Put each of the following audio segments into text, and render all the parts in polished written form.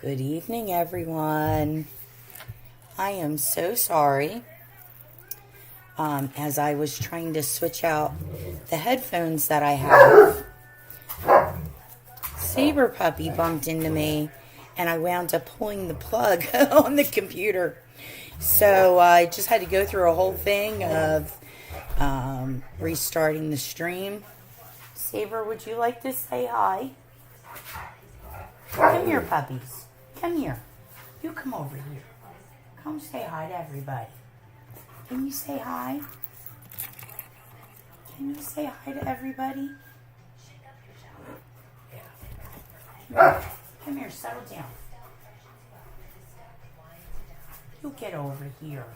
Good evening, everyone. I am so sorry. As I was trying to switch out the headphones that I have, Saber Puppy bumped into me, and I wound up pulling the plug on the computer. So I just had to go through a whole thing of restarting the stream. Saber, would you like to say hi? Come here, puppies. Come here. You come over here. Come say hi to everybody. Can you say hi? Can you say hi to everybody? Come here, settle down. You get over here.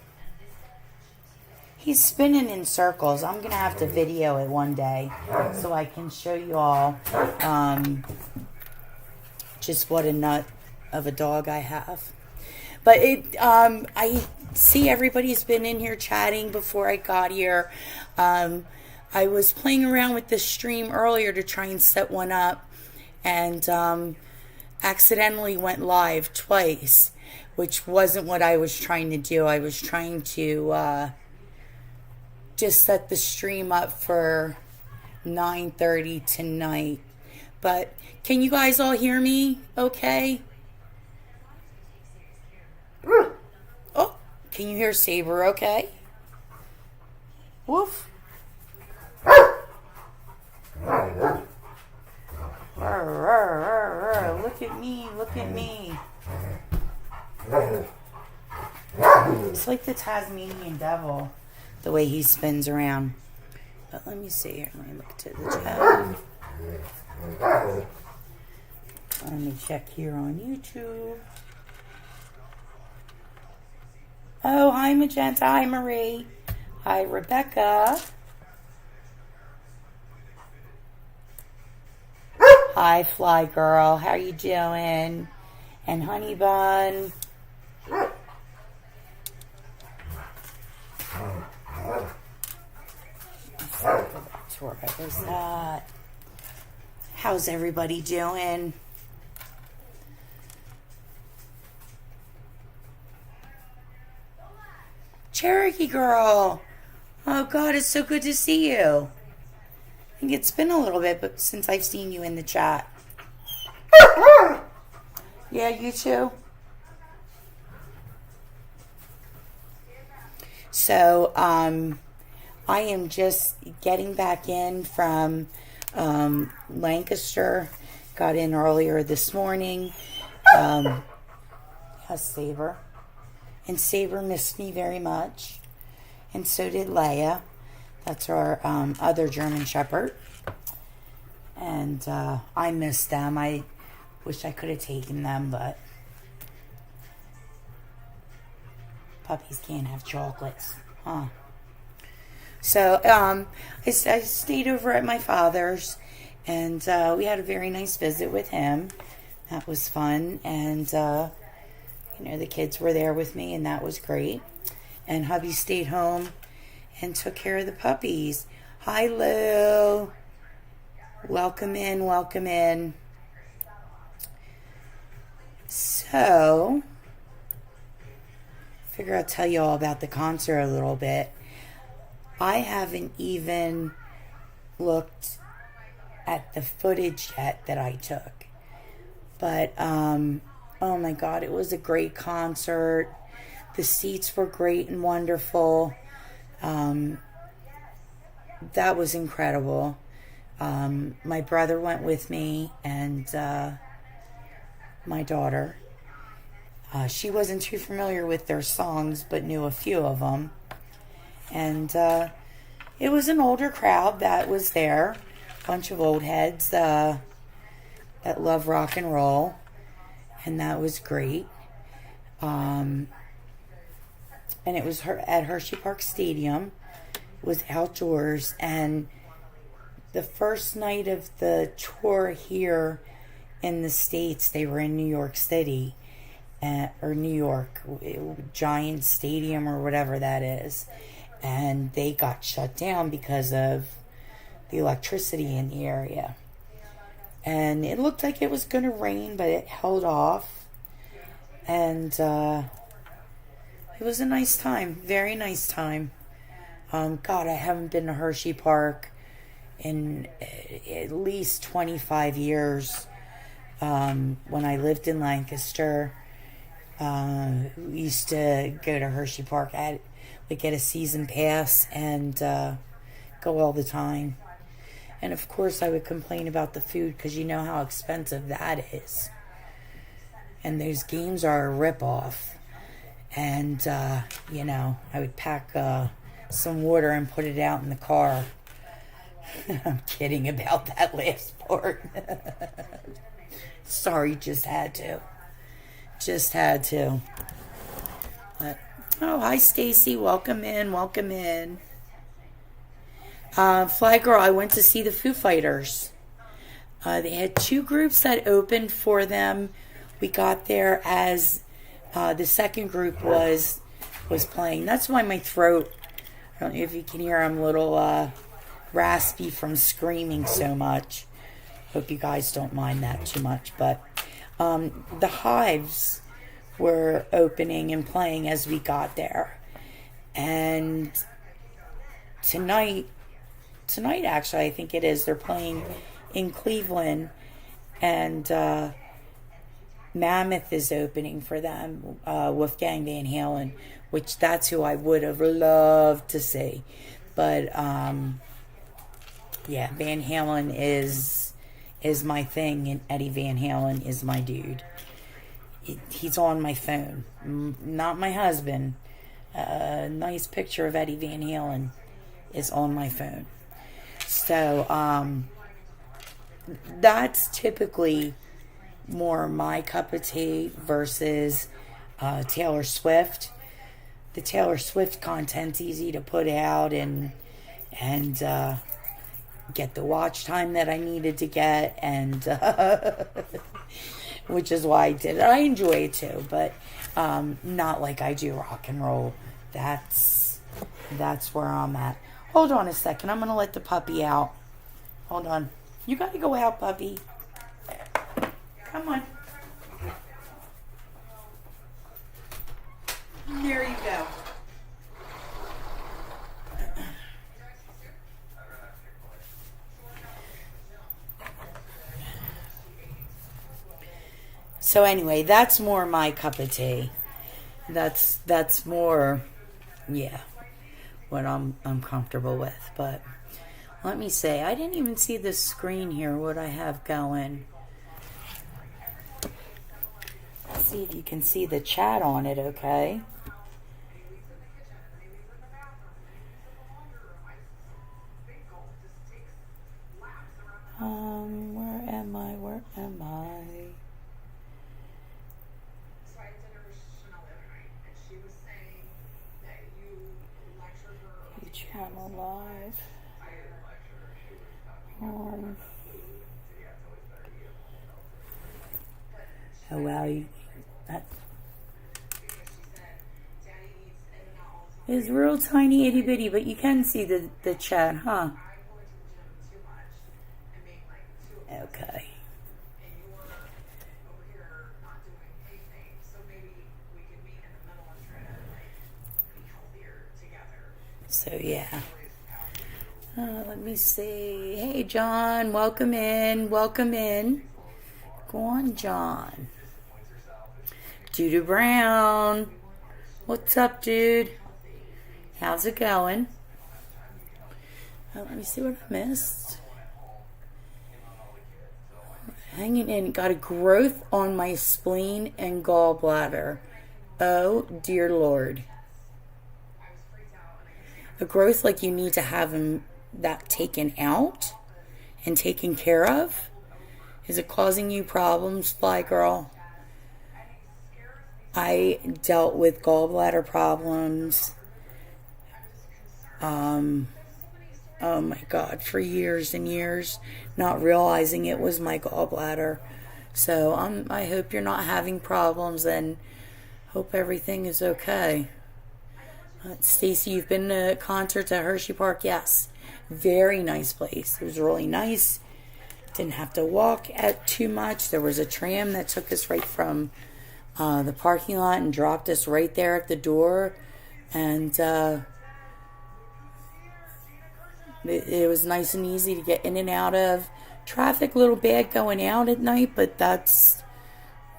He's spinning in circles. I'm going to have to video it one day so I can show you all just what a nut of a dog I have. But I see everybody's been in here chatting before I got here. I was playing around with the stream earlier to try and set one up, and accidentally went live twice, which wasn't what I was trying to do. I was trying to just set the stream up for 9:30 tonight. But can you guys all hear me okay? Oh, can you hear Saber okay? Woof. Look at me, look at me. It's like the Tasmanian devil, the way he spins around. But let me see here. Let me look to the chat. Let me check here on YouTube. Oh, hi Magenta. Hi Marie. Hi Rebecca. Hi Fly Girl. How you doing? And Honey Bun. Where was that? How's everybody doing? Cherokee Girl. Oh God, it's so good to see you. I think it's been a little bit, but since I've seen you in the chat. Yeah, you too. So, I am just getting back in from Lancaster. Got in earlier this morning. Yes, Saber. And Saber missed me very much. And so did Leia. That's our other German Shepherd. And I missed them. I wish I could have taken them, but puppies can't have chocolates. Huh. So I stayed over at my father's, and we had a very nice visit with him. That was fun. And the kids were there with me, and that was great. And hubby stayed home and took care of the puppies. Hi, Lou. Welcome in, welcome in. So, I figure I'll tell you all about the concert a little bit. I haven't even looked at the footage yet that I took. But, oh my God, it was a great concert. The seats were great and wonderful. That was incredible. My brother went with me, and my daughter. She wasn't too familiar with their songs, but knew a few of them. And it was an older crowd that was there. A bunch of old heads that love rock and roll. And that was great. And it was at Hershey Park Stadium. It was outdoors. And the first night of the tour here in the States, they were in New York City. Or New York. Giant Stadium or whatever that is. And they got shut down because of the electricity in the area. And it looked like it was going to rain, but it held off. And it was a nice time. Very nice time. God, I haven't been to Hershey Park in at least 25 years. When I lived in Lancaster, we used to go to Hershey Park. We'd get a season pass and go all the time. And of course, I would complain about the food because you know how expensive that is. And those games are a ripoff. And, I would pack some water and put it out in the car. I'm kidding about that last part. Sorry, just had to. But, hi, Stacy. Welcome in. Fly Girl, I went to see the Foo Fighters. They had 2 groups that opened for them. We got there as the second group was playing. That's why my throat, I don't know if you can hear, I'm a little raspy from screaming so much. Hope you guys don't mind that too much. But the Hives were opening and playing as we got there. And tonight actually, I think it is, they're playing in Cleveland. And Mammoth is opening for them, Wolfgang Van Halen, which that's who I would have loved to see. But Van Halen is my thing, and Eddie Van Halen is my dude. He's on my phone, not my husband. A nice picture of Eddie Van Halen is on my phone. So that's typically more my cup of tea versus Taylor Swift. The Taylor Swift content's easy to put out and get the watch time that I needed to get, and which is why I did it. I enjoy it too, but not like I do rock and roll. That's where I'm at. Hold on a second. I'm going to let the puppy out. Hold on. You got to go out, puppy. Come on. There you go. So anyway, that's more my cup of tea. That's more, what I'm comfortable with. But let me say, I didn't even see this screen here, what I have going. Let's see if you can see the chat on it, okay? Where am I? Channel live. Oh wow, that is real tiny itty bitty, but you can see the chat, huh? Okay. So yeah. Let me see. Hey John, welcome in. Go on, John. Judah Brown. What's up, dude? How's it going? Let me see what I missed. Hanging in. Got a growth on my spleen and gallbladder. Oh, dear Lord. A growth like you need to have that taken out and taken care of? Is it causing you problems, Fly Girl? I dealt with gallbladder problems. Oh my God, for years and years, not realizing it was my gallbladder. So I hope you're not having problems, and hope everything is okay. Stacy, you've been to concerts at Hershey Park? Yes. Very nice place. It was really nice. Didn't have to walk too much. There was a tram that took us right from the parking lot and dropped us right there at the door. And it was nice and easy to get in and out of. Traffic a little bad going out at night, but that's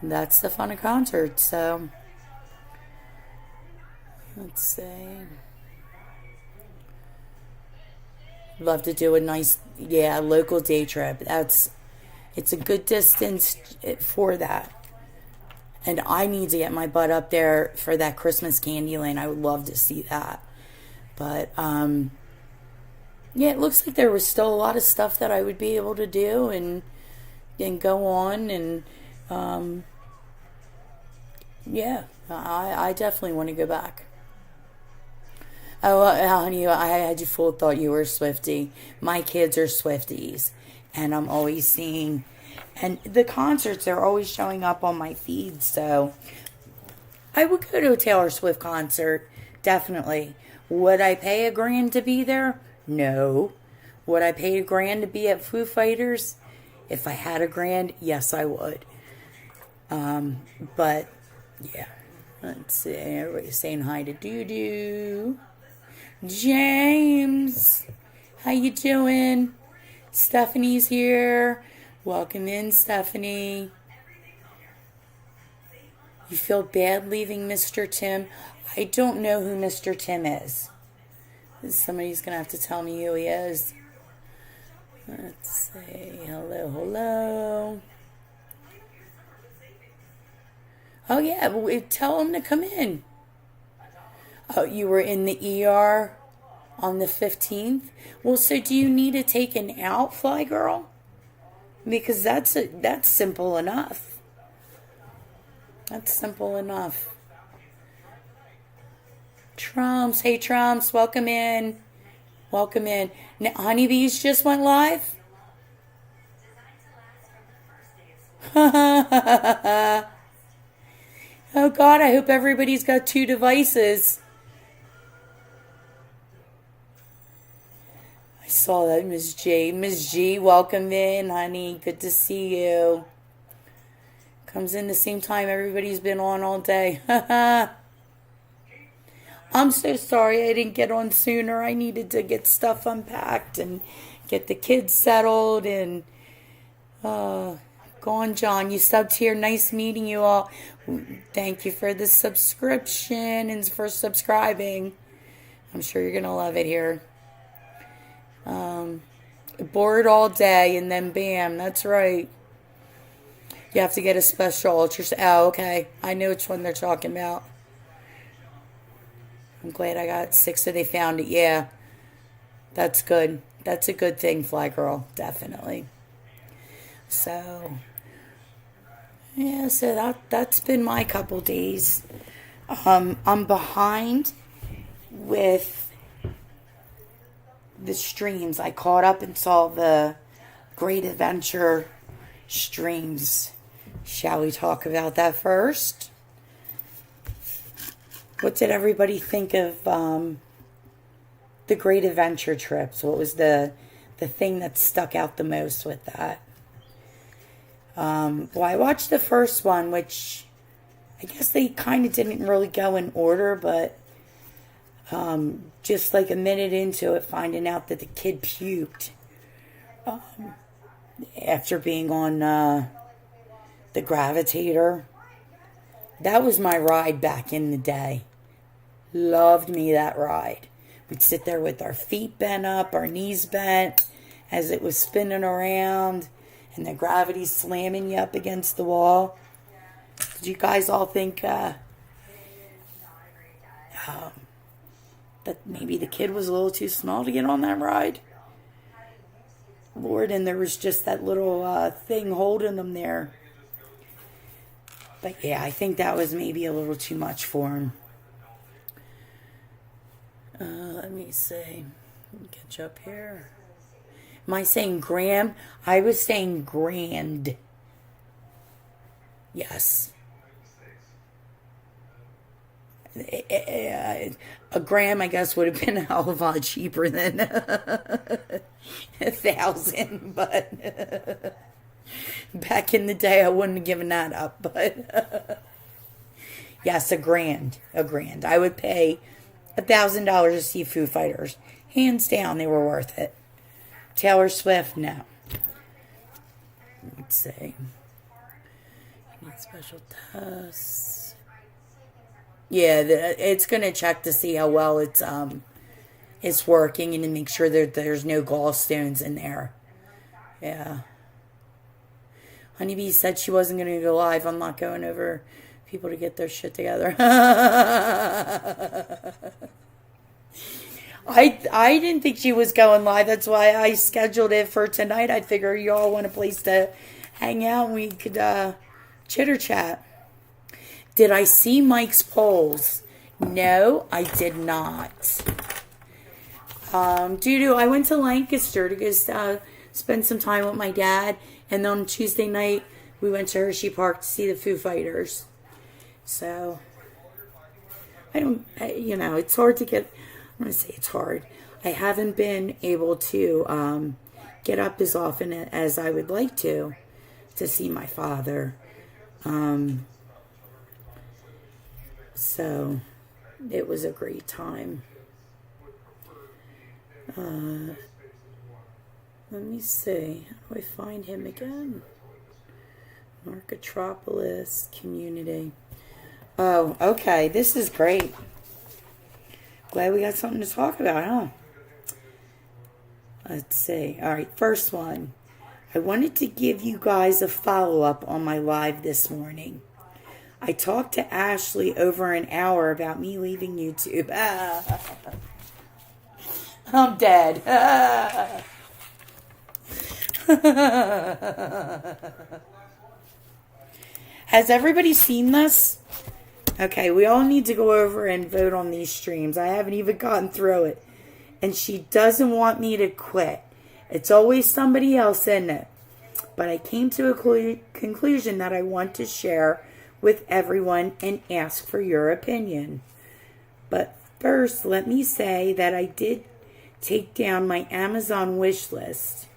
the fun of concerts. So let's see. Love to do a nice, local day trip. It's a good distance for that. And I need to get my butt up there for that Christmas candy lane. I would love to see that. But, it looks like there was still a lot of stuff that I would be able to do and go on. And, I definitely want to go back. Oh, honey, I had you full thought you were a Swiftie. My kids are Swifties. And I'm always seeing... And the concerts are always showing up on my feed, so... I would go to a Taylor Swift concert, definitely. Would I pay $1,000 to be there? No. Would I pay $1,000 to be at Foo Fighters? If I had $1,000, yes, I would. But, yeah. Let's see. Everybody's saying hi to Doo-Doo. James, how you doing? Stephanie's here. Welcome in, Stephanie. You feel bad leaving Mr. Tim? I don't know who Mr. Tim is. Somebody's going to have to tell me who he is. Let's say hello. Oh, yeah, tell him to come in. Oh, you were in the ER on the 15th? Well, so do you need to take an out, Fly Girl? Because that's simple enough. That's simple enough. Trumps. Hey, Trumps. Welcome in. Welcome in. Now, Honeybees just went live? Oh, God, I hope everybody's got 2 devices. I saw that, Miss G. Miss G, welcome in, honey. Good to see you. Comes in the same time everybody's been on all day. I'm so sorry I didn't get on sooner. I needed to get stuff unpacked and get the kids settled. And go on, John. You subbed here. Nice meeting you all. Thank you for the subscription and for subscribing. I'm sure you're going to love it here. Bored all day and then bam, that's right. You have to get a special ultrasound. Oh, okay. I know which one they're talking about. I'm glad I got 6 so they found it. Yeah. That's good. That's a good thing, Fly Girl. Definitely. So, yeah, so that's been my couple days. I'm behind with the streams. I caught up and saw the Great Adventure streams. Shall we talk about that first? What did everybody think of the Great Adventure trips? What was the thing that stuck out the most with that? Well, I watched the first one, which I guess they kind of didn't really go in order, but just like a minute into it, finding out that the kid puked after being on the Gravitator. That was my ride back in the day. Loved me that ride. We'd sit there with our feet bent up, our knees bent, as it was spinning around, and the gravity slamming you up against the wall. Did you guys all think that maybe the kid was a little too small to get on that ride? Lord, and there was just that little thing holding them there. But yeah, I think that was maybe a little too much for him. Let me see. Catch up here. Am I saying Graham? I was saying grand. Yes. A gram, I guess, would have been a hell of a lot cheaper than 1,000. But back in the day, I wouldn't have given that up. But Yes, a grand. A grand. I would pay $1,000 to see Foo Fighters. Hands down, they were worth it. Taylor Swift, no. Let's see. Need special tests. Yeah, it's going to check to see how well it's working and to make sure that there's no gallstones in there. Yeah. Honeybee said she wasn't going to go live. I'm not going over people to get their shit together. I didn't think she was going live. That's why I scheduled it for tonight. I figure you all want a place to hang out and we could chitter chat. Did I see Mike's polls? No, I did not. I went to Lancaster to go spend some time with my dad. And then on Tuesday night, we went to Hershey Park to see the Foo Fighters. So, it's hard to get, I'm going to say it's hard. I haven't been able to get up as often as I would like to see my father. So, it was a great time. Let me see. How do I find him again? Narcotropolis community. Oh, okay. This is great. Glad we got something to talk about, huh? Let's see. All right, first one. I wanted to give you guys a follow-up on my live this morning. I talked to Ashley over an hour about me leaving YouTube. I'm dead. Has everybody seen this? Okay, we all need to go over and vote on these streams. I haven't even gotten through it. And she doesn't want me to quit. It's always somebody else in it. But I came to a conclusion that I want to share with everyone and ask for your opinion. But first, let me say that I did take down my Amazon wish list.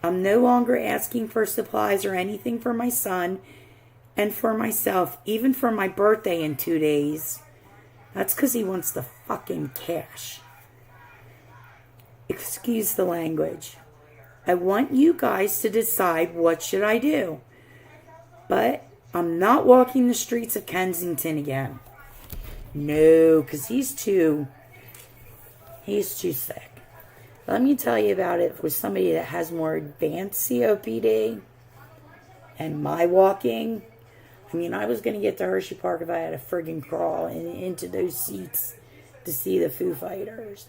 I'm no longer asking for supplies or anything for my son and for myself, even for my birthday in 2 days. That's because he wants the fucking cash. Excuse the language. I want you guys to decide what should I do. But I'm not walking the streets of Kensington again. No, because he's too sick. Let me tell you about it with somebody that has more advanced COPD and my walking. I mean, I was going to get to Hershey Park if I had a friggin' crawl into those seats to see the Foo Fighters.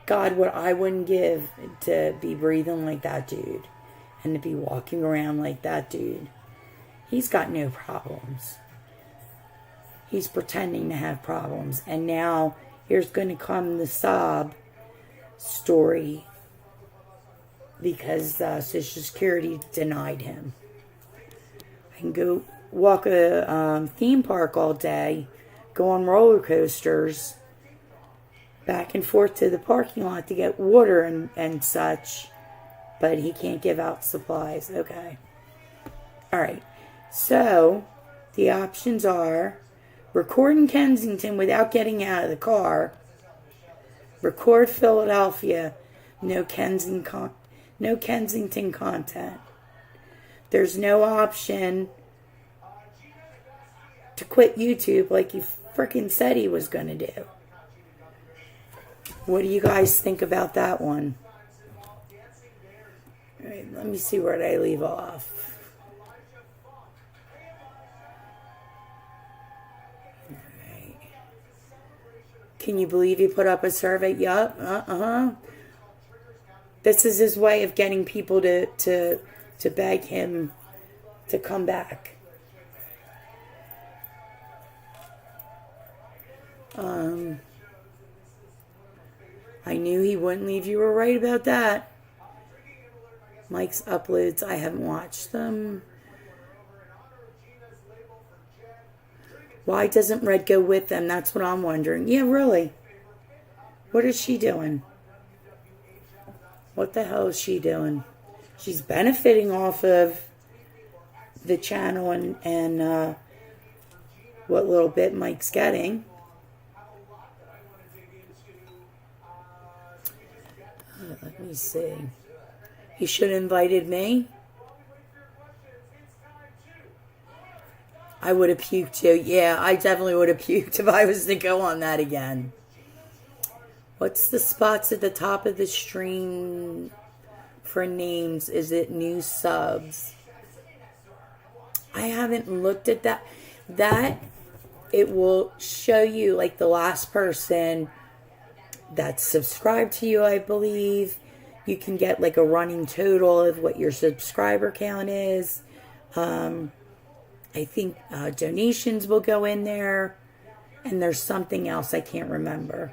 God, what I wouldn't give to be breathing like that dude and to be walking around like that dude. He's got no problems. He's pretending to have problems. And now here's going to come the sob story because Social Security denied him. I can go walk a theme park all day, go on roller coasters, back and forth to the parking lot to get water and such, but he can't give out supplies. Okay. All right. So the options are record in Kensington without getting out of the car, record Philadelphia, no Kensington content. There's no option to quit YouTube like he freaking said he was going to do. What do you guys think about that one? All right, let me see where I leave off. All right. Can you believe he put up a survey? Yup. This is his way of getting people to beg him to come back. I knew he wouldn't leave. You were right about that. Mike's uploads, I haven't watched them. Why doesn't Red go with them? That's what I'm wondering. Yeah, really. What is she doing? What the hell is she doing? She's benefiting off of the channel and what little bit Mike's getting. Let me see. He should have invited me. I would have puked too. Yeah, I definitely would have puked if I was to go on that again. What's the spots at the top of the stream for names? Is it new subs? I haven't looked at that. It will show you like the last person that's subscribed to you, I believe. You can get like a running total of what your subscriber count is. I think donations will go in there. And there's something else I can't remember.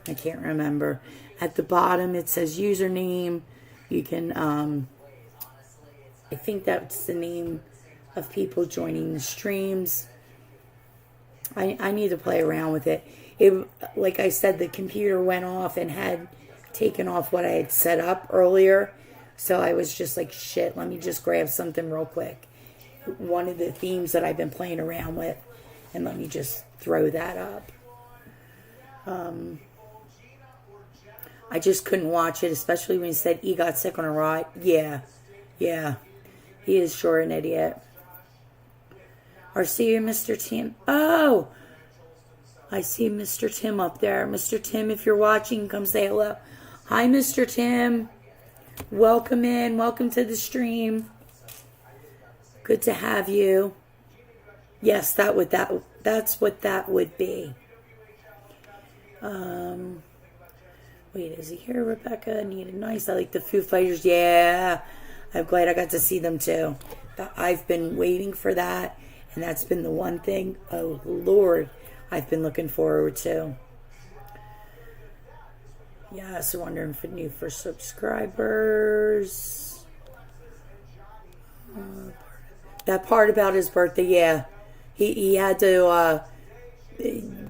At the bottom it says username. You can, I think that's the name of people joining the streams. I need to play around with it. Like I said, the computer went off and had taken off what I had set up earlier. So I was just like, shit, let me just grab something real quick. One of the themes that I've been playing around with. And let me just throw that up. I just couldn't watch it, especially when he said he got sick on a ride. Yeah. He is sure an idiot. Or see you, Mr. Tim. Oh! I see Mr. Tim up there. Mr. Tim, if you're watching, come say hello. Hi, Mr. Tim. Welcome in. Welcome to the stream. Good to have you. Yes, that's what that would be. Wait, is he here, Rebecca? Need a nice. I like the Foo Fighters. Yeah. I'm glad I got to see them too. I've been waiting for that. And that's been the one thing, oh Lord, I've been looking forward to. Yeah, so wondering for subscribers. That part about his birthday, yeah. He had to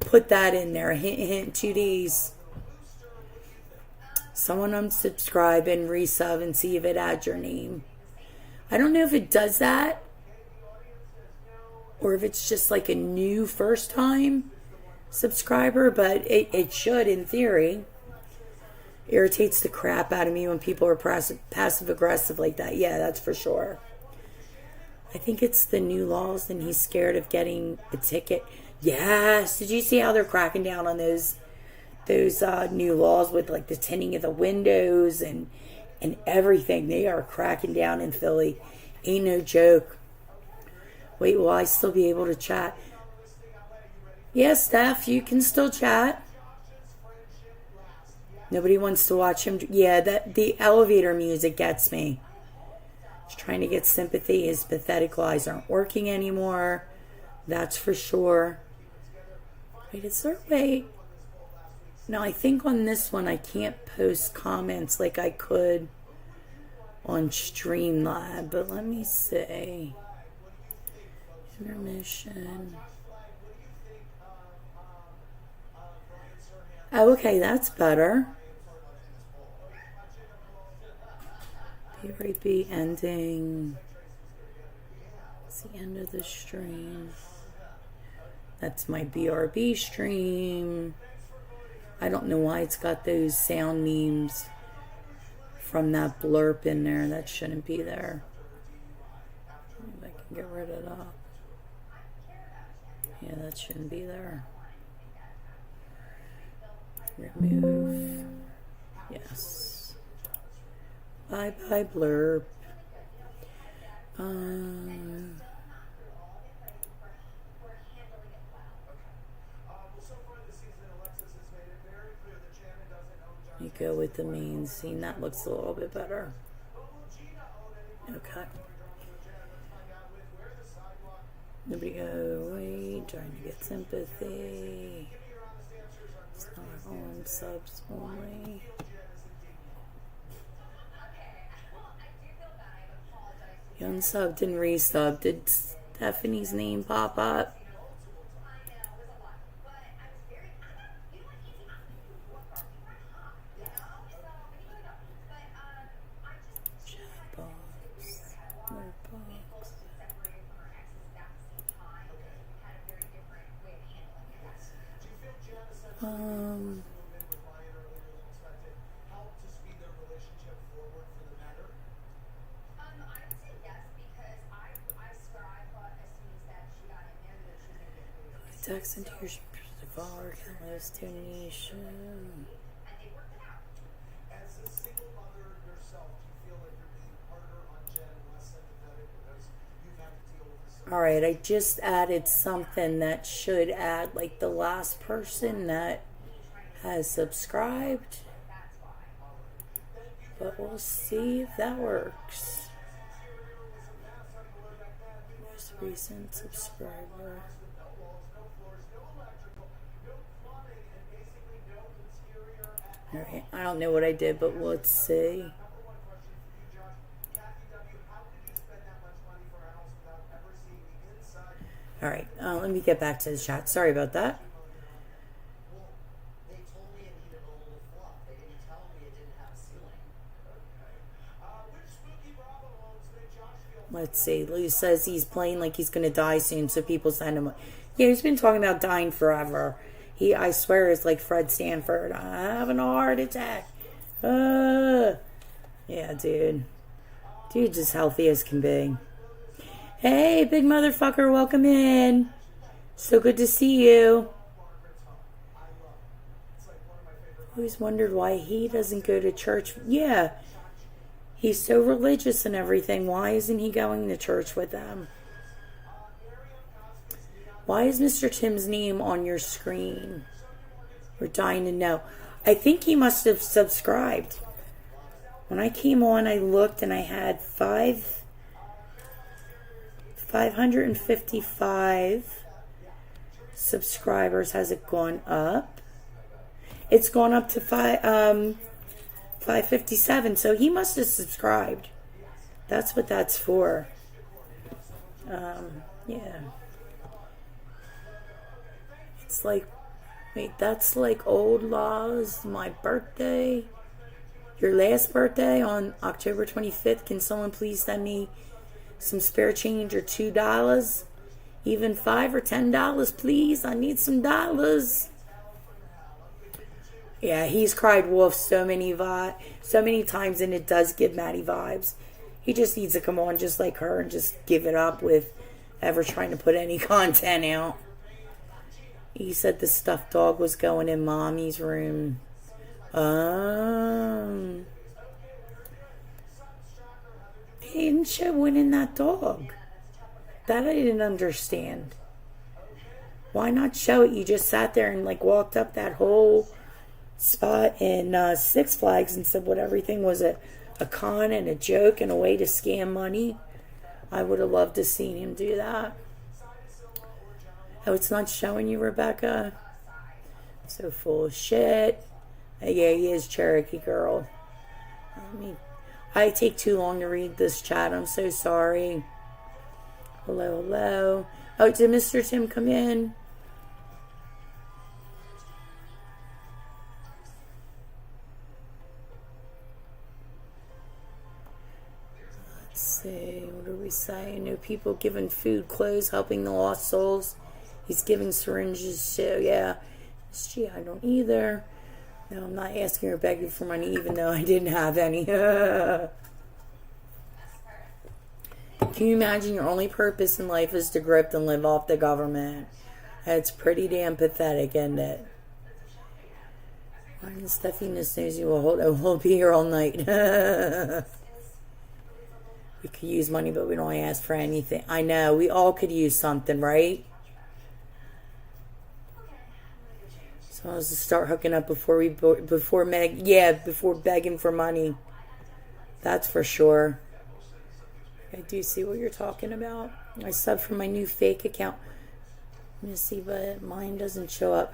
put that in there. Hint, 2 days. Someone unsubscribe and resub and see if it adds your name. I don't know if it does that. Or if it's just like a new first time subscriber. But it should in theory. Irritates the crap out of me when people are passive aggressive like that. Yeah, that's for sure. I think it's the new laws and he's scared of getting a ticket. Yes. Did you see how they're cracking down on those new laws with like the tinting of the windows and everything? They are cracking down in Philly. Ain't no joke. Wait, will I still be able to chat? Yes, Steph, you can still chat. Nobody wants to watch him. Yeah, the elevator music gets me. He's trying to get sympathy. His pathetic lies aren't working anymore. That's for sure. Wait, is there a way? Now, I think on this one, I can't post comments like I could on Streamlab. But let me see. Intermission. Oh, okay, that's better. Be ending. It's the end of the stream. That's my BRB stream. I don't know why it's got those sound memes from that blurb in there. That shouldn't be there. Maybe I can get rid of that. Yeah, that shouldn't be there. Remove. Yes. Bye bye blurb. You go with the main scene. That looks a little bit better. Okay. Nobody go away. Trying to get sympathy. It's not on subs only. You unsubbed and resubbed. Did Stephanie's name pop up? Chat box. Word box. Text into your follower list donation. Alright, I just added something that should add like the last person that has subscribed. But we'll see if that works. Most recent subscriber. Alright, I don't know what I did, but let's see. Alright, let me get back to the chat. Sorry about that. Let's see. Lou says he's playing like he's going to die soon, so people send him. Yeah, he's been talking about dying forever. I swear, is like Fred Sanford. I'm having a heart attack. Yeah, dude. Dude's as healthy as can be. Hey, big motherfucker, welcome in. So good to see you. Always wondered why he doesn't go to church. Yeah, he's so religious and everything. Why isn't he going to church with them? Why is Mr. Tim's name on your screen? We're dying to know. I think he must have subscribed. When I came on, I looked and I had 555 subscribers. Has it gone up? It's gone up to 557. So he must have subscribed. That's what that's for. Yeah. It's like, wait, that's like old laws. My birthday. Your last birthday on October 25th. Can someone please send me some spare change or $2? Even $5 or $10, please. I need some dollars. Yeah, he's cried wolf so many times, and it does give Maddie vibes. He just needs to come on just like her and just give it up with ever trying to put any content out. He said the stuffed dog was going in Mommy's room. He didn't show winning that dog. That I didn't understand. Why not show it? You just sat there and like walked up that whole spot in Six Flags and said what everything was a con and a joke and a way to scam money. I would have loved to seen him do that. Oh, it's not showing you, Rebecca? So full of shit. Yeah, he is Cherokee girl. I take too long to read this chat. I'm so sorry. Hello, hello. Oh, did Mr. Tim come in? Let's see. What do we say? No people giving food, clothes, helping the lost souls. He's giving syringes too. Yeah. Gee, I don't either. No, I'm not asking or begging for money, even though I didn't have any. Can you imagine your only purpose in life is to grift and live off the government? It's pretty damn pathetic, isn't it? Why does Steffi knows you will be here all night? We could use money, but we don't ask for anything. I know, we all could use something, right? So I was to start hooking up before begging for money. That's for sure. I do see what you're talking about. I subbed for my new fake account. Let me see, but mine doesn't show up.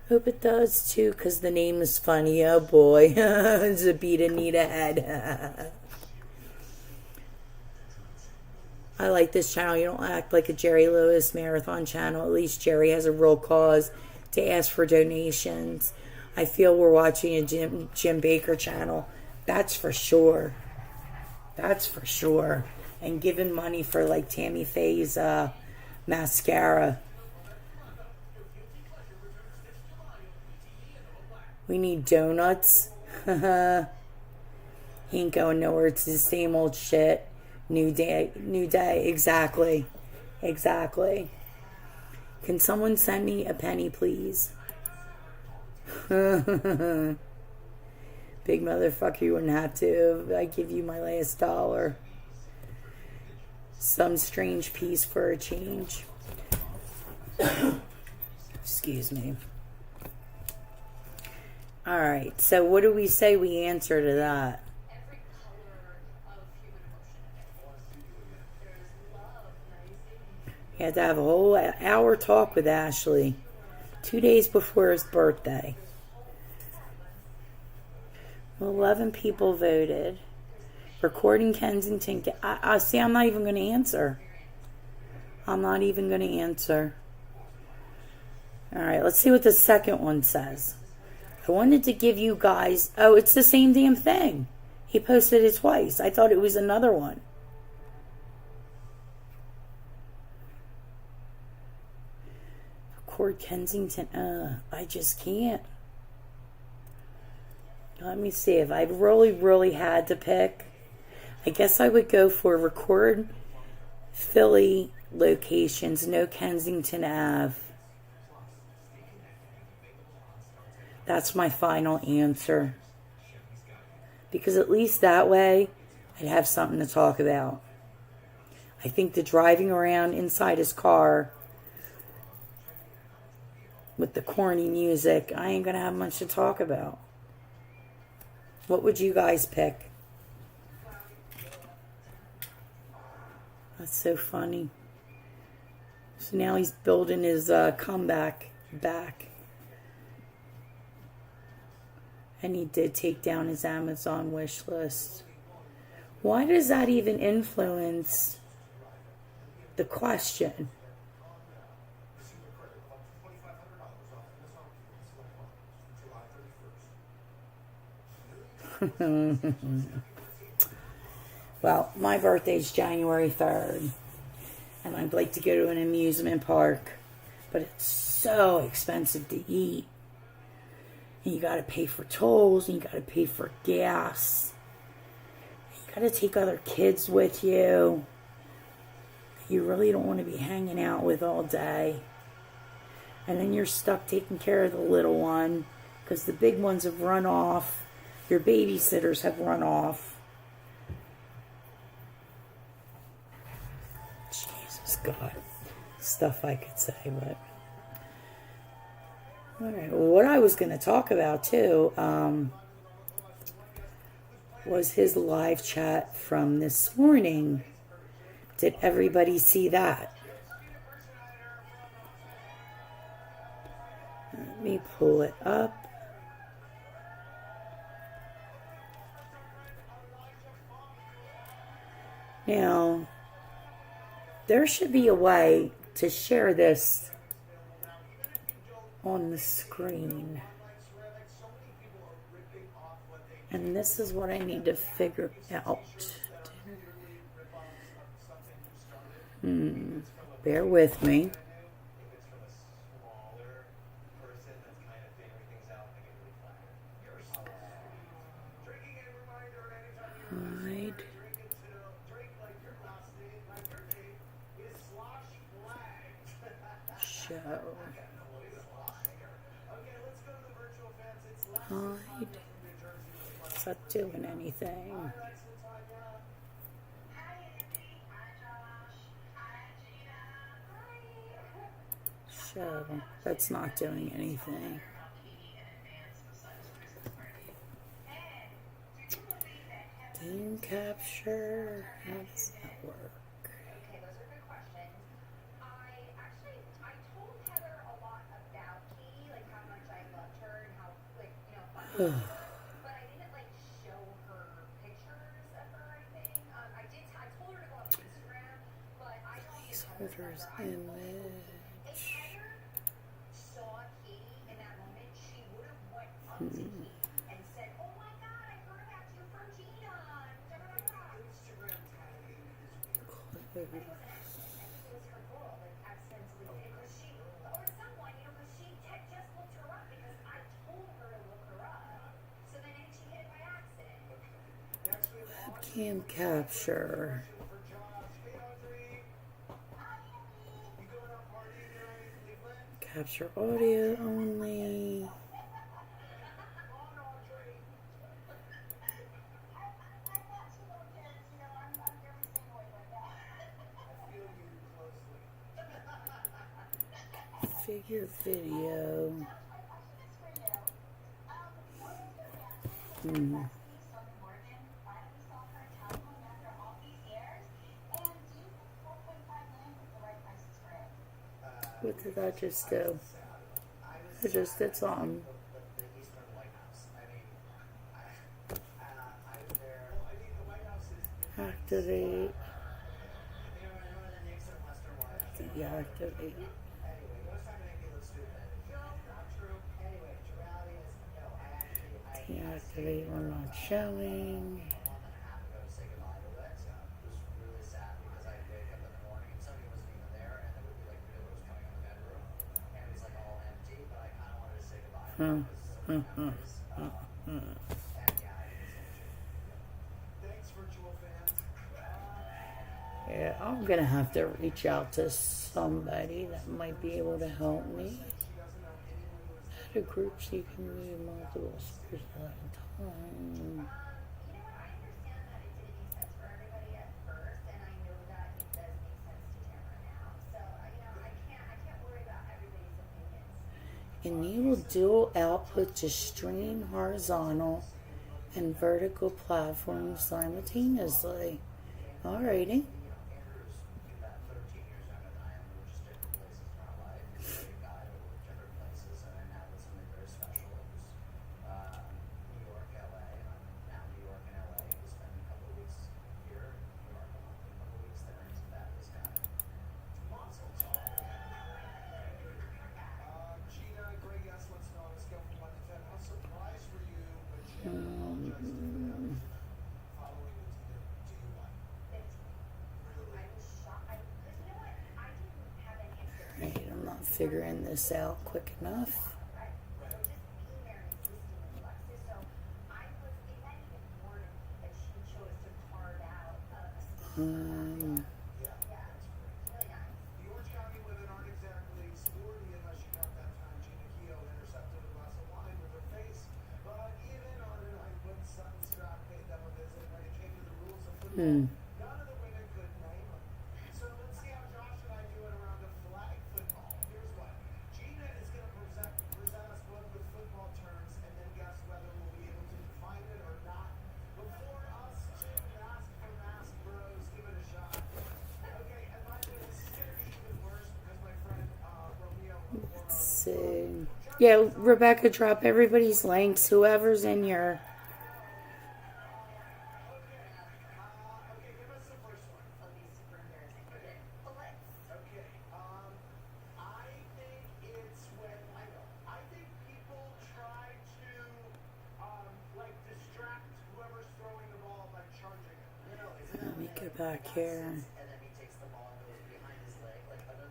Hope it does too, because the name is funny. Oh boy. Zabita need a head. I like this channel. You don't act like a Jerry Lewis marathon channel. At least Jerry has a real cause to ask for donations. I feel we're watching a Jim Baker channel. That's for sure. That's for sure. And giving money for like Tammy Faye's mascara. We need donuts. He ain't going nowhere. It's the same old shit. New day. Exactly. Can someone send me a penny, please? Big motherfucker, you wouldn't have to. I give you my last dollar. Some strange piece for a change. Excuse me. Alright, so what do we say we answer to that? You had to have a whole hour talk with Ashley 2 days before his birthday. 11 people voted. Recording Kensington. I see, I'm not even going to answer. I'm not even going to answer. Alright, let's see what the second one says. I wanted to give you guys... Oh, it's the same damn thing. He posted it twice. I thought it was another one. Record Kensington. I just can't. Let me see. If I really had to pick, I guess I would go for record Philly locations, no Kensington Ave. That's my final answer. Because at least that way, I'd have something to talk about. I think the driving around inside his car with the corny music, I ain't going to have much to talk about. What would you guys pick? That's so funny. So now he's building his comeback back. And he did take down his Amazon wish list. Why does that even influence the question? Well, my birthday's January 3rd. And I'd like to go to an amusement park. But it's so expensive to eat. And you got to pay for tolls. And you got to pay for gas. You got to take other kids with you. You really don't want to be hanging out with all day. And then you're stuck taking care of the little one. Because the big ones have run off. Your babysitters have run off. Jesus God. Stuff I could say, but... Alright, well, what I was going to talk about, too, was his live chat from this morning. Did everybody see that? Let me pull it up. Now, there should be a way to share this on the screen. And this is what I need to figure out. Bear with me. Hide. Show. Hide. It's not doing anything. Show. That's not doing anything. Game capture. How does that work? But I didn't show her pictures of her or anything. I told her to go on Instagram, but I don't placeholders image. Saw Katie in that moment, she would have went up to Katie and said, "Oh my God, I heard about you from Gina." Instagram tagging is weird. Webcam capture. Capture audio only. Figure video. What did I just do? I just did something. Activate. Deactivate. Deactivate, we're not showing. Yeah, I'm gonna have to reach out to somebody that might be able to help me. Add a group so you can move multiple speakers at a time. Enable dual output to stream horizontal and vertical platforms simultaneously. Alrighty. I'm not figuring this out quick enough. Let's see. Yeah, Rebecca, drop everybody's links, whoever's in your... Let me get back here.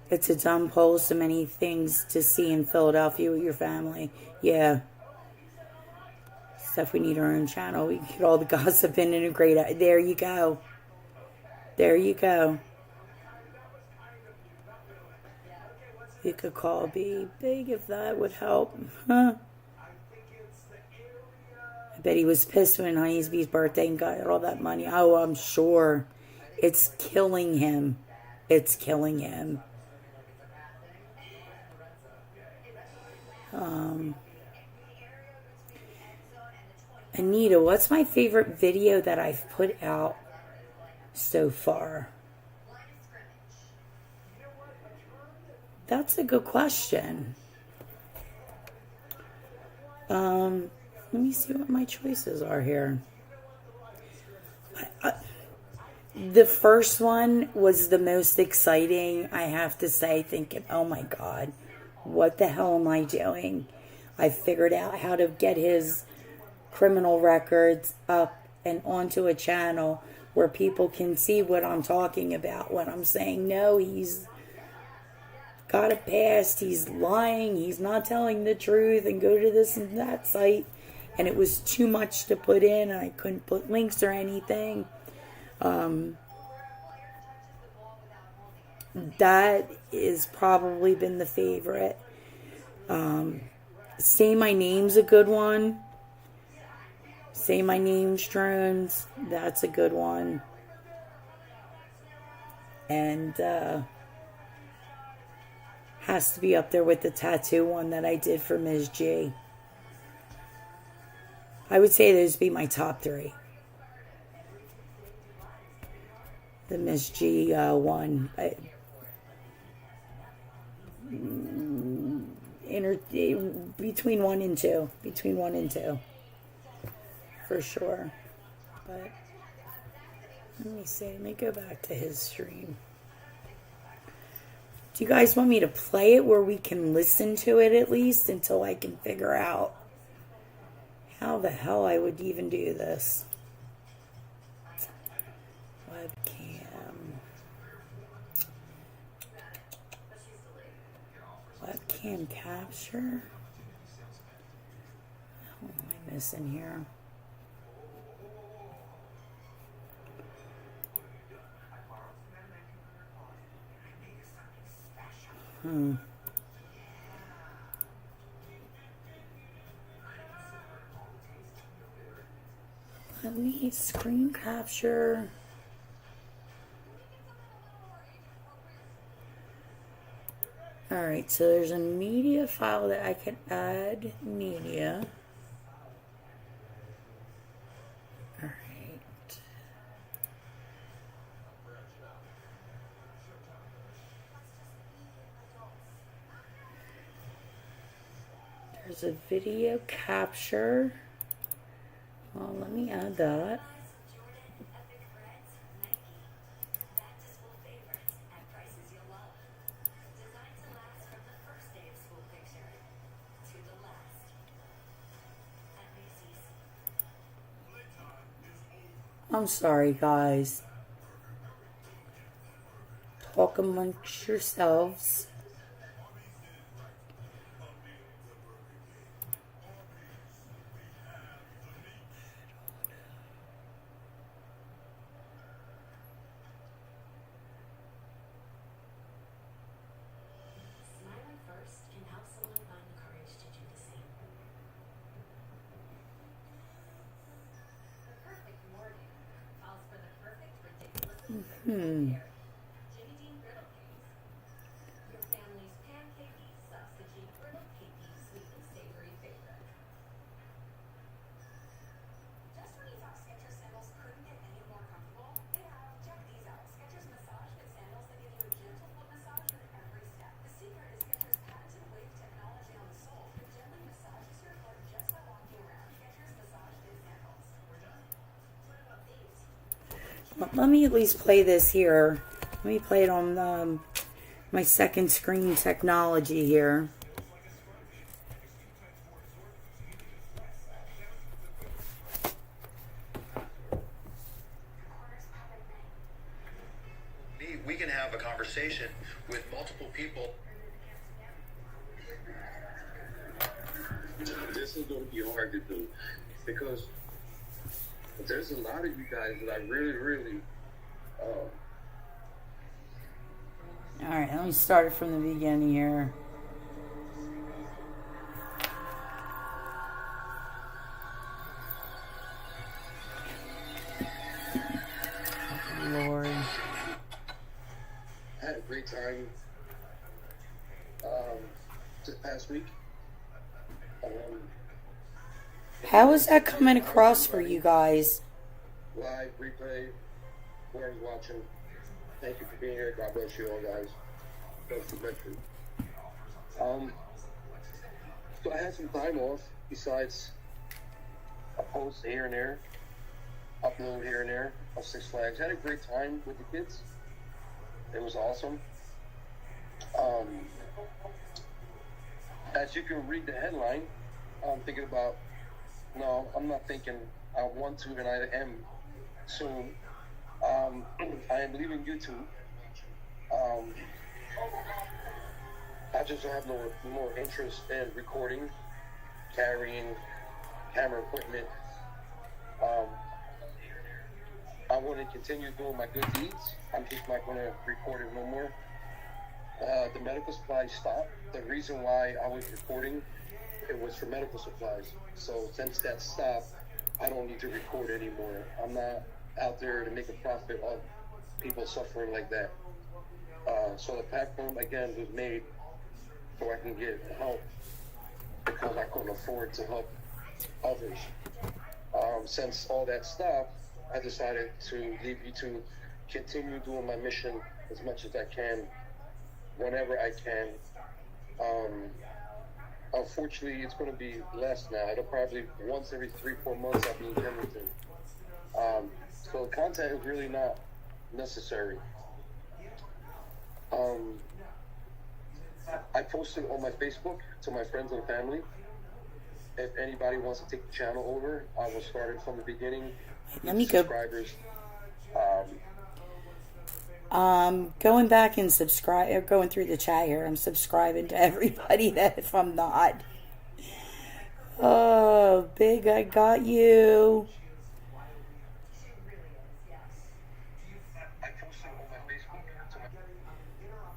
It's a dumb poll, so many things to see in Philadelphia with your family. Yeah. Stuff we need our own channel. We can get all the gossip in and integrate it. There you go. There you go. You could call Be Big if that would help. Huh? I bet he was pissed when Honey's Bee's birthday and got all that money. Oh, I'm sure. It's killing him. It's killing him. Anita, what's my favorite video that I've put out so far? That's a good question. Let me see what my choices are here. The first one was the most exciting, I have to say, thinking, oh my God, what the hell am I doing? I figured out how to get his criminal records up and onto a channel where people can see what I'm talking about when I'm saying, no, he's got a past, he's lying, he's not telling the truth, and go to this and that site. And it was too much to put in, and I couldn't put links or anything. That has probably been the favorite. Say My Name's a good one. Say My Name's Drones. That's a good one. And has to be up there with the tattoo one that I did for Ms. G. I would say those would be my top three. The Ms. G one. Between one and two. Between one and two. For sure. But let me see. Let me go back to his stream. Do you guys want me to play it where we can listen to it at least until I can figure out how the hell I would even do this? Webcam capture. What am I missing here? Let me screen capture. Alright, so there's a media file that I can add media. Alright. There's a video capture. Well, let me add that. I'm sorry, guys. Talk amongst yourselves. Let me at least play this here. Let me play it on my second screen technology here. We can have a conversation with multiple people. This is going to be hard to do because there's a lot of you guys that I really Alright, let me start it from the beginning here. Lord. I had a great time this past week. How is that coming across for you guys? Live replay, whoever's watching. Thank you for being here. God bless you all, guys. Thank you, Medford. So I had some time off besides a post here and there, upload here and there of Six Flags. Had a great time with the kids. It was awesome. As you can read the headline, I'm thinking about, no, I'm not thinking I want to, and I am soon. I am leaving YouTube. I just have no more interest in recording, carrying camera equipment. I want to continue doing my good deeds. I'm just not going to record it no more. The medical supplies stopped. The reason why I was recording, it was for medical supplies. So since that stopped, I don't need to record anymore. I'm not out there to make a profit of people suffering like that. So the platform again was made so I can get help because I couldn't afford to help others. Since all that stopped, I decided to leave YouTube, continue doing my mission as much as I can, whenever I can. Unfortunately, it's going to be less now. It'll probably once every 3-4 months I'll be in Edmonton. So content is really not necessary. I posted on my Facebook to my friends and family. If anybody wants to take the channel over, I will start it from the beginning. Let me go. Subscribers. Going back and subscribe, going through the chat here. I'm subscribing to everybody that if I'm not. Oh, Big, I got you.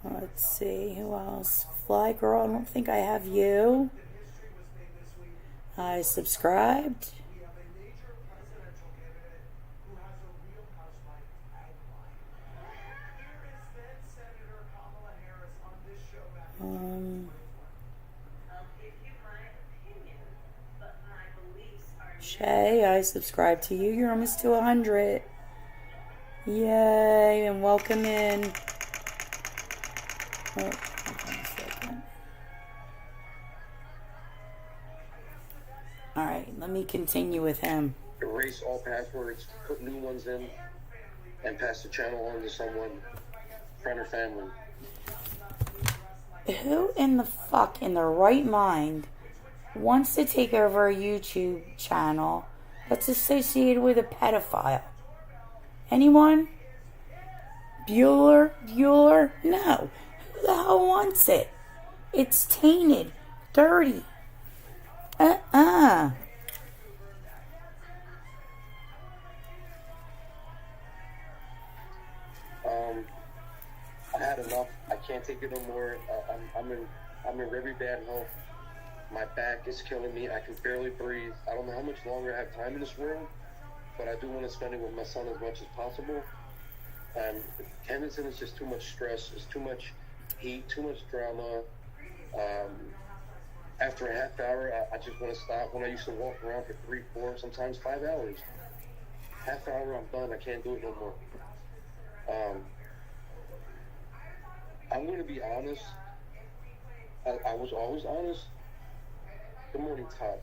Let's see, who else? Fly Girl, I don't think I have you. I subscribed. Shay, I subscribe to you. You're almost to 100. Yay, and welcome in. Oh, hold on a second. Alright, let me continue with him. Erase all passwords, put new ones in, and pass the channel on to someone, friend or family. Who in the fuck in their right mind wants to take over a YouTube channel that's associated with a pedophile? Anyone? Bueller? No. Who the hell wants it? It's tainted. Dirty. I had enough. I can't take it no more. I'm in very bad health. My back is killing me. I can barely breathe. I don't know how much longer I have time in this world, but I do want to spend it with my son as much as possible. And Edmonton is just too much stress. It's too much heat, too much drama. After a half hour, I just want to stop. When I used to walk around for 3, 4, sometimes 5 hours. Half hour, I'm done. I can't do it no more. I'm going to be honest. I was always honest. Good morning, Todd.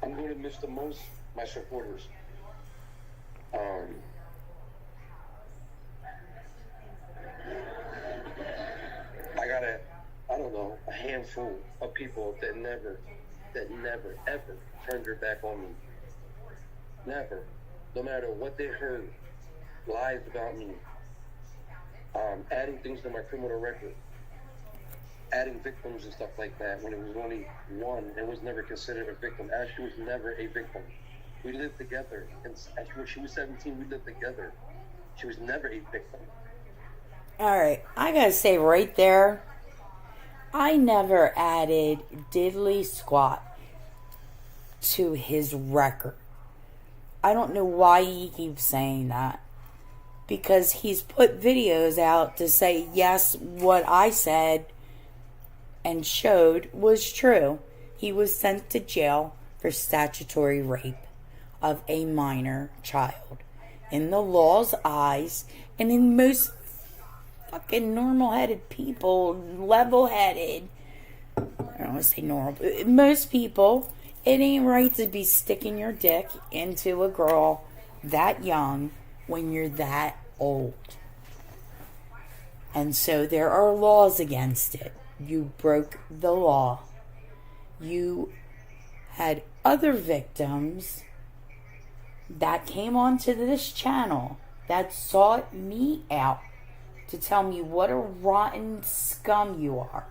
I'm going to miss the most my supporters. I got a handful of people that never, ever turned their back on me. Never. No matter what they heard, lies about me, adding things to my criminal record, adding victims and stuff like that when it was only one and was never considered a victim. Ashley was never a victim. We lived together. And when she was 17, we lived together. She was never a victim. Alright, I gotta say right there, I never added diddly squat to his record. I don't know why he keeps saying that. Because he's put videos out to say, yes, what I said and showed was true. He was sent to jail for statutory rape of a minor child. In the law's eyes, and in most fucking normal-headed people, level-headed, I don't want to say normal, but most people, it ain't right to be sticking your dick into a girl that young when you're that old. And so there are laws against it. You broke the law. You had other victims that came onto this channel that sought me out to tell me what a rotten scum you are,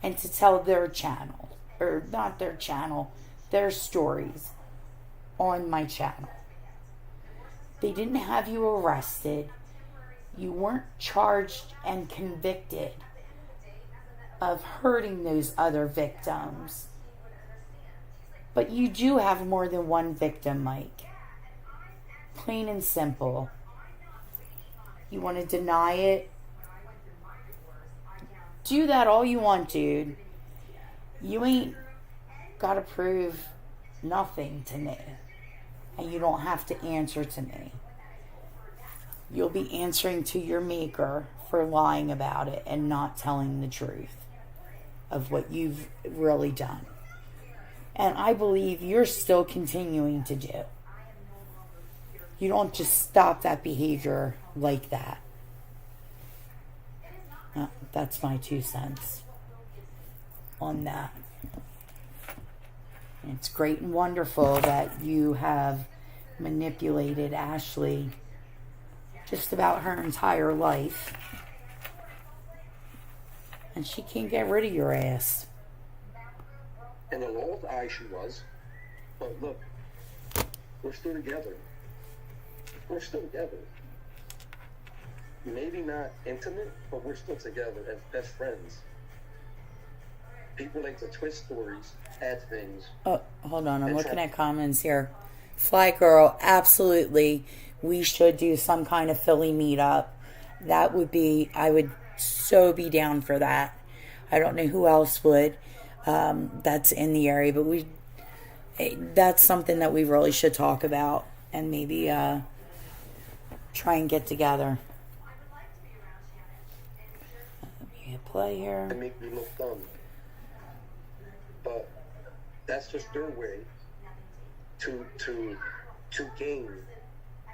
and to tell their channel, or not their channel, their stories on my channel. They didn't have you arrested. You weren't charged and convicted of hurting those other victims. But you do have more than one victim, Mike. Plain and simple. You want to deny it? Do that all you want, dude. You ain't got to prove nothing to me. And you don't have to answer to me. You'll be answering to your maker for lying about it and not telling the truth of what you've really done. And I believe you're still continuing to do. You don't just stop that behavior like that. That's my 2 cents on that. It's great and wonderful that you have manipulated Ashley just about her entire life. And she can't get rid of your ass. And in Lord's eye she was. But look, we're still together. We're still together. Maybe not intimate, but we're still together as best friends. People like to twist stories, add things. Oh, hold on. I'm looking at comments here. Fly Girl, absolutely. We should do some kind of Philly meetup. That would be, I would so be down for that. I don't know who else would. That's in the area, but that's something that we really should talk about and maybe try and get together. Let me hit play here. It make me look dumb. But that's just their way to gain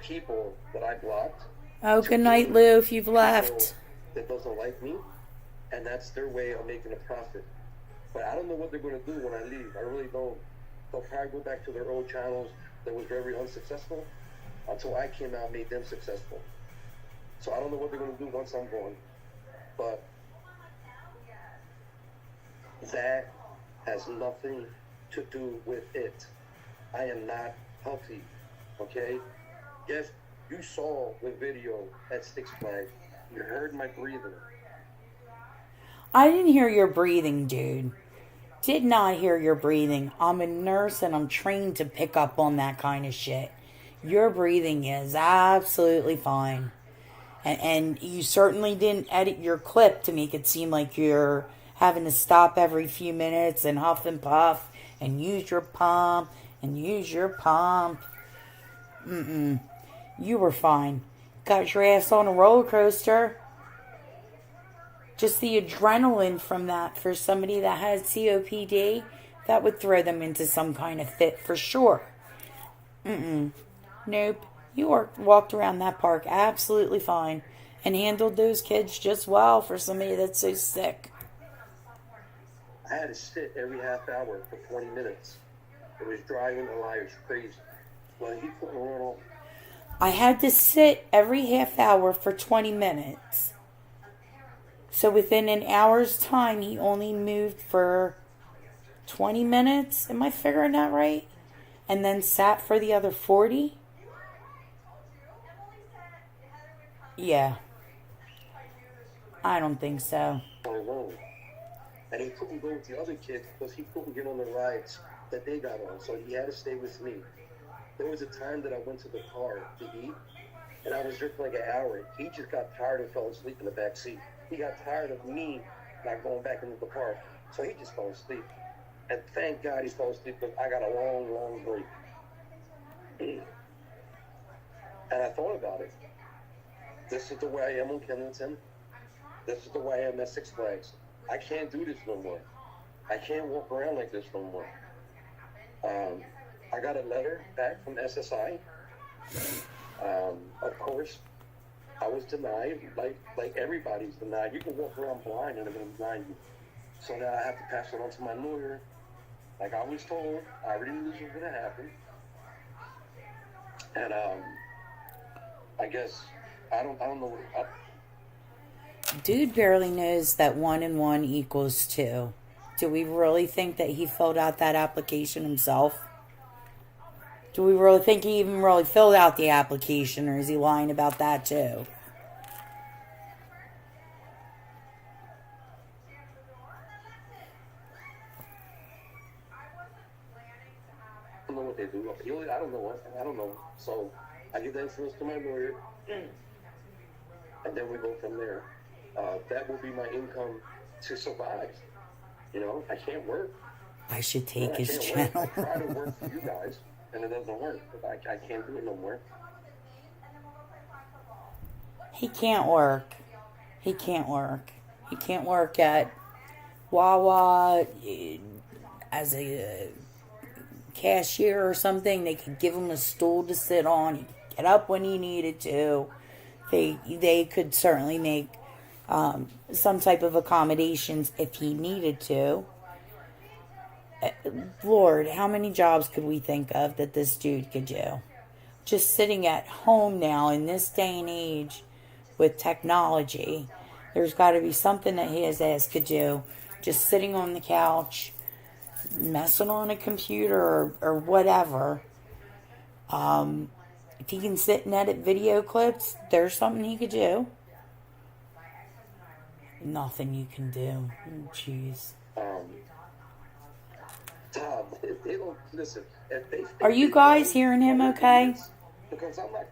people that I blocked. Oh, good night, Lou, if you've left. That doesn't like me, and that's their way of making a profit. But I don't know what they're going to do when I leave. I really don't. They'll probably go back to their old channels that was very unsuccessful until I came out and made them successful. So I don't know what they're going to do once I'm gone. But that has nothing to do with it. I am not healthy, okay? Yes, you saw the video at Six Flags. You heard my breathing. I didn't hear your breathing, dude. Did not hear your breathing. I'm a nurse and I'm trained to pick up on that kind of shit. Your breathing is absolutely fine. And you certainly didn't edit your clip to make it seem like you're having to stop every few minutes and huff and puff and use your pump and use your pump. You were fine. Got your ass on a roller coaster. Just the adrenaline from that for somebody that has COPD, that would throw them into some kind of fit for sure. Nope. You walked around that park absolutely fine and handled those kids just well for somebody that's so sick. I had to sit every half hour for 20 minutes. It was driving the liars crazy. Well, he couldn't run off. I had to sit every half hour for 20 minutes. So within an hour's time, he only moved for 20 minutes. Am I figuring that right? And then sat for the other 40? Yeah. I don't think so. Alone. And he couldn't go with the other kids because he couldn't get on the rides that they got on. So he had to stay with me. There was a time that I went to the car to eat, and I was there for like an hour. He just got tired and fell asleep in the back seat. He got tired of me not going back into the car, so he just fell asleep. And thank God he fell asleep because I got a long, long break. And I thought about it. This is the way I am on Kennington. This is the way I am at Six Flags. I can't do this no more. I can't walk around like this no more. I got a letter back from SSI. Of course, I was denied, like everybody's denied. You can walk around blind and they're going to deny you. So now I have to pass it on to my lawyer. Like I was told, I already knew this was going to happen. And I guess, I don't know. Dude barely knows that 1 and 1 equals 2. Do we really think that he filled out that application himself? Do we really think he even really filled out the application, or is he lying about that too? I don't know what, I don't know. So I give that first to my lawyer, and then we go from there. That will be my income to survive. You know, I can't work. I should take I his can't channel. work. I try to work for you guys, and it doesn't work. I can't do it no more. He can't work. He can't work. He can't work at Wawa as a cashier or something. They could give him a stool to sit on. He could get up when he needed to. They could certainly make some type of accommodations if he needed to. Lord, how many jobs could we think of that this dude could do? Just sitting at home now in this day and age with technology, there's got to be something that his ass could do. Just sitting on the couch, messing on a computer or whatever. If he can sit and edit video clips, there's something he could do. Nothing you can do. Jeez. Tom, if they don't listen. Are you guys hearing him okay? Because I'm like,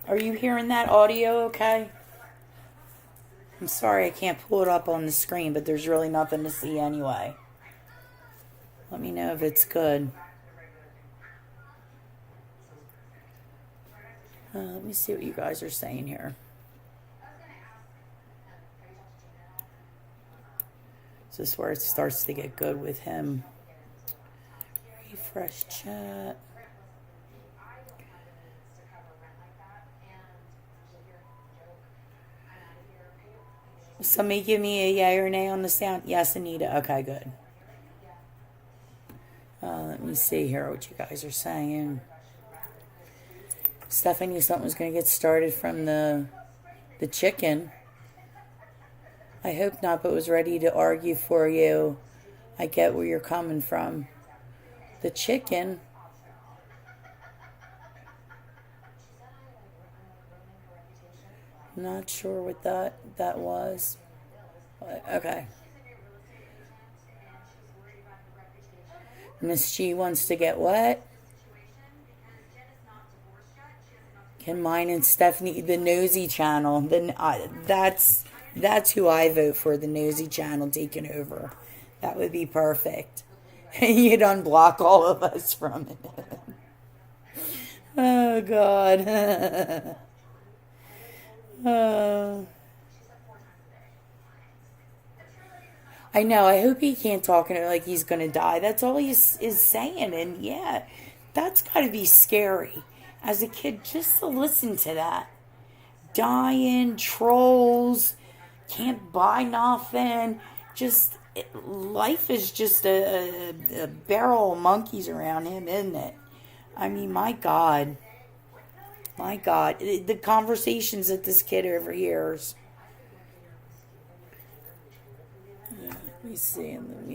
Are you hearing that audio okay? I'm sorry I can't pull it up on the screen, but there's really nothing to see anyway. Let me know if it's good. Let me see what you guys are saying here. Is this where it starts to get good with him? Refresh chat. Somebody give me a yay or nay on the sound. Yes, Anita. Okay, good. Let me see here what you guys are saying. Stephanie knew something was going to get started from the chicken. I hope not, but was ready to argue for you. I get where you're coming from. The chicken. Not sure what that was. Okay. Miss G wants to get what? Can mine and Stephanie, the Nosy channel. That's who I vote for, the Nosy channel taking over. That would be perfect. You'd unblock all of us from it. Oh, God. I know. I hope he can't talk like he's going to die. That's all he is saying. And, yeah, that's got to be scary. As a kid, just to listen to that. Dying, trolls, can't buy nothing. Just, life is just a barrel of monkeys around him, isn't it? I mean, my God. My God. The conversations that this kid overhears. Let me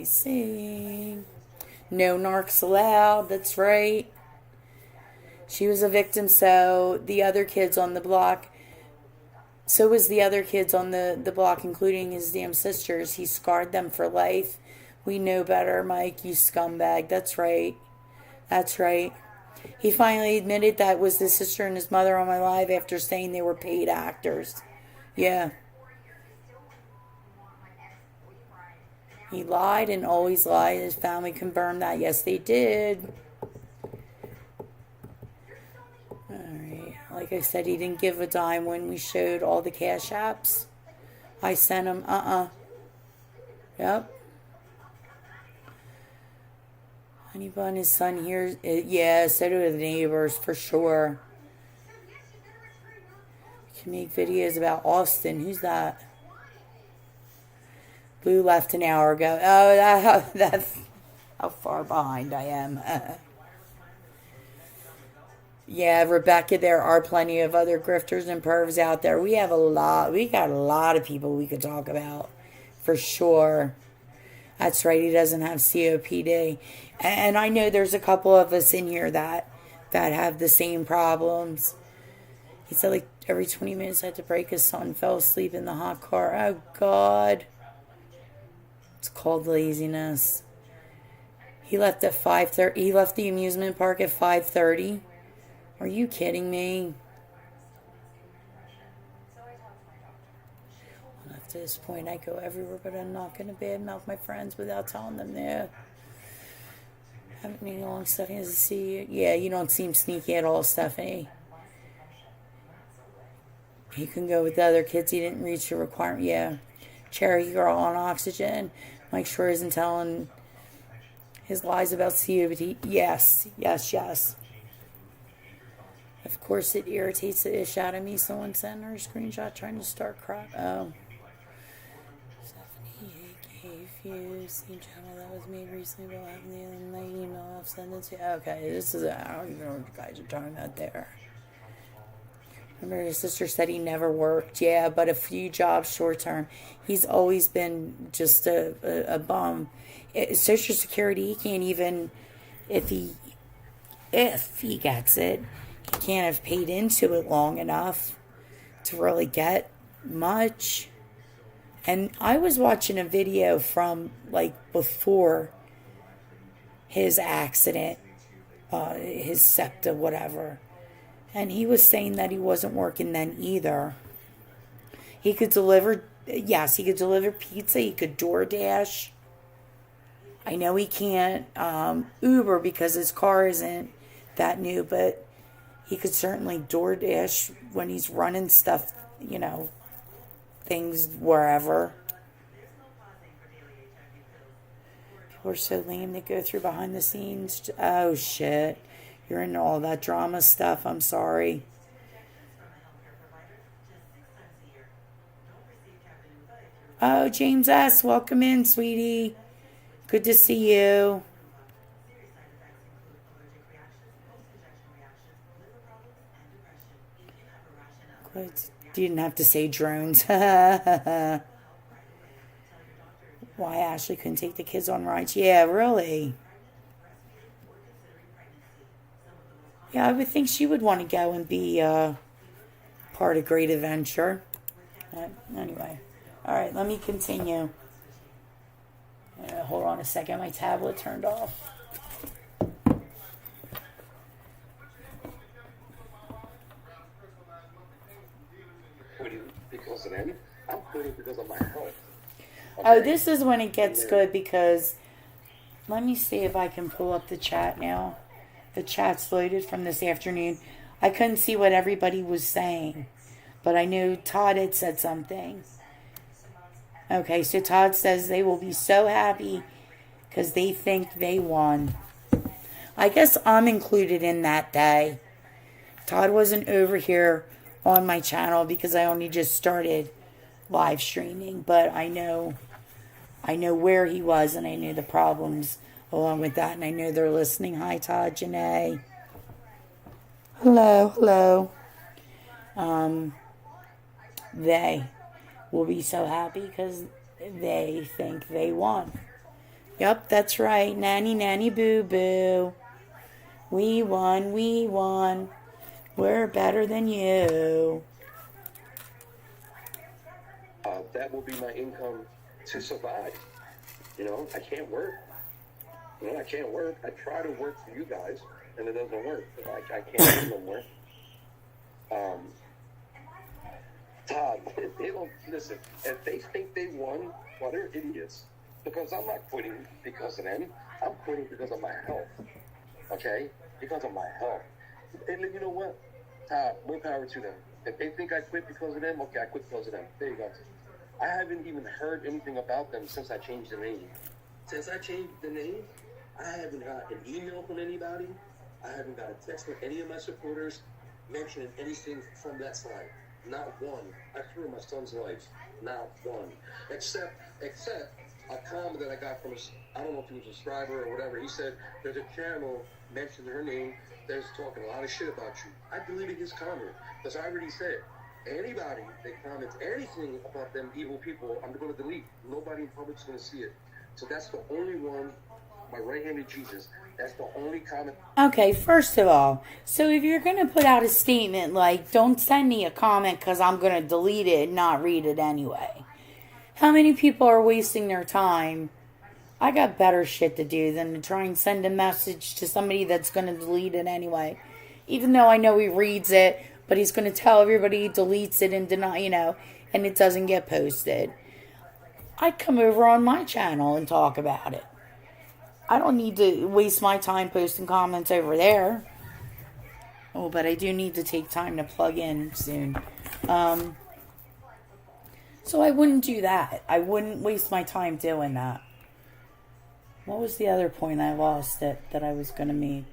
see. No narcs allowed. That's right. She was a victim, so the other kids on the block, so was the other kids on the block, including his damn sisters. He scarred them for life. We know better, Mike, you scumbag. That's right. That's right. He finally admitted that was his sister and his mother on my live after saying they were paid actors. Yeah. He lied and always lied. His family confirmed that. Yes, they did. Alright. Like I said, he didn't give a dime when we showed all the cash apps. I sent him, Yep. Honey Bun, his son here. Yeah, so do the neighbors, for sure. We can make videos about Austin. Who's that? Blue left an hour ago. Oh, that's how far behind I am. Yeah, Rebecca, there are plenty of other grifters and pervs out there. We got a lot of people we could talk about, for sure. That's right, he doesn't have COPD. And I know there's a couple of us in here that have the same problems. He said like every 20 minutes I had to break his son, fell asleep in the hot car. Oh, God. It's called laziness. He left at 5:30. He left the amusement park at 5:30. Are you kidding me? Well, after this point, I go everywhere, but I'm not going to badmouth my friends without telling them that. Haven't any long Stephanie to see you. Yeah, you don't seem sneaky at all, Stephanie. He can go with the other kids. He didn't reach the requirement. Yeah. Cherry girl on oxygen. Mike sure isn't telling his lies about COPD. Yes. Of course, it irritates the ish out of me. Someone sent her a screenshot trying to start crying. Oh. Stephanie gave you the same channel that was made recently about having the other night email I've sent it to. Okay, this is, I don't even know what you guys are talking about there. Remember, his sister said he never worked. Yeah, but a few jobs short term. He's always been just a bum. Social Security, he can't even, if he gets it, he can't have paid into it long enough to really get much. And I was watching a video from like before his accident, his septa, whatever. And he was saying that he wasn't working then either. He could deliver, yes, he could deliver pizza. He could DoorDash. I know he can't Uber because his car isn't that new, but he could certainly DoorDash when he's running stuff, things wherever. People are so lame, they go through behind the scenes. Oh, shit. You're into all that drama stuff. I'm sorry. Oh, James S., welcome in, sweetie. Good to see you. Good. You didn't have to say drones. Why Ashley couldn't take the kids on rides. Yeah, really. Yeah, I would think she would want to go and be part of Great Adventure. Anyway. All right, let me continue. Hold on a second. My tablet turned off. Because of them, I'm quitting because of my health. Okay? Oh, this is when it gets good because... Let me see if I can pull up the chat now. The chat's loaded from this afternoon. I couldn't see what everybody was saying, but I knew Todd had said something. Okay, so Todd says they will be so happy because they think they won. I guess I'm included in that day. Todd wasn't over here on my channel because I only just started live streaming, but I know where he was and I knew the problems along with that, and I know they're listening. Hi, Todd, Janae. Hello. They will be so happy because they think they won. Yep, that's right. Nanny, boo-boo. We won. We're better than you. That will be my income to survive. I can't work. I can't work. I try to work for you guys, and it doesn't work. I can't do no more. Todd, they don't listen. If they think they won, well, they're idiots. Because I'm not quitting because of them. I'm quitting because of my health. Okay? Because of my health. And you know what? Todd, more power to them. If they think I quit because of them, okay, I quit because of them. There you go. I haven't even heard anything about them since I changed the name. Since I changed the name, I haven't got an email from anybody. I haven't got a text from any of my supporters mentioning anything from that side. Not one. I threw my son's life. Not one. Except a comment that I got from, I don't know if he was a subscriber or whatever. He said, there's a channel mentioned her name that's talking a lot of shit about you. I deleted his comment because I already said, anybody that comments anything about them evil people, I'm going to delete. Nobody in public's going to see it. So that's the only one, my right-handed Jesus, that's the only comment. Okay, first of all, so if you're going to put out a statement like, don't send me a comment because I'm going to delete it and not read it anyway. How many people are wasting their time I got better shit to do than to try and send a message to somebody that's going to delete it anyway. Even though I know he reads it, but he's going to tell everybody he deletes it and deny, and it doesn't get posted. I'd come over on my channel and talk about it. I don't need to waste my time posting comments over there. Oh, but I do need to take time to plug in soon. So I wouldn't do that. I wouldn't waste my time doing that. What was the other point I lost that I was going to make?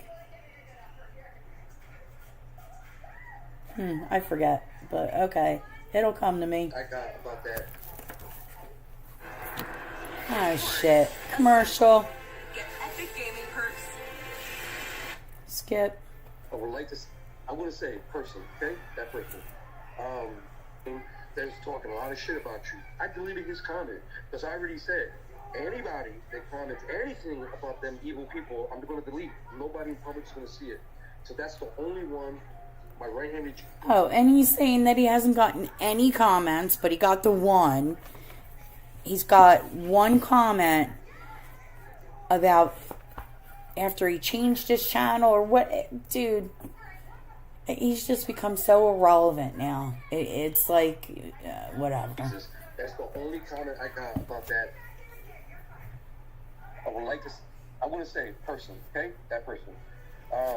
I forget. But okay. It'll come to me. I got about that. Oh, shit. Commercial. Get epic gaming perks. Skip. I would like to. I want to say person, okay? That person. That's talking a lot of shit about you. I deleted his comment because I already said anybody that comments anything about them evil people, I'm going to delete. Nobody in public's going to see it. So that's the only one. My right-handed. Oh, and he's saying that he hasn't gotten any comments, but he got the one. He's got one comment about after he changed his channel or what. Dude, he's just become so irrelevant now. It's like, whatever. That's the only comment I got about that. I want to say person, okay? That person.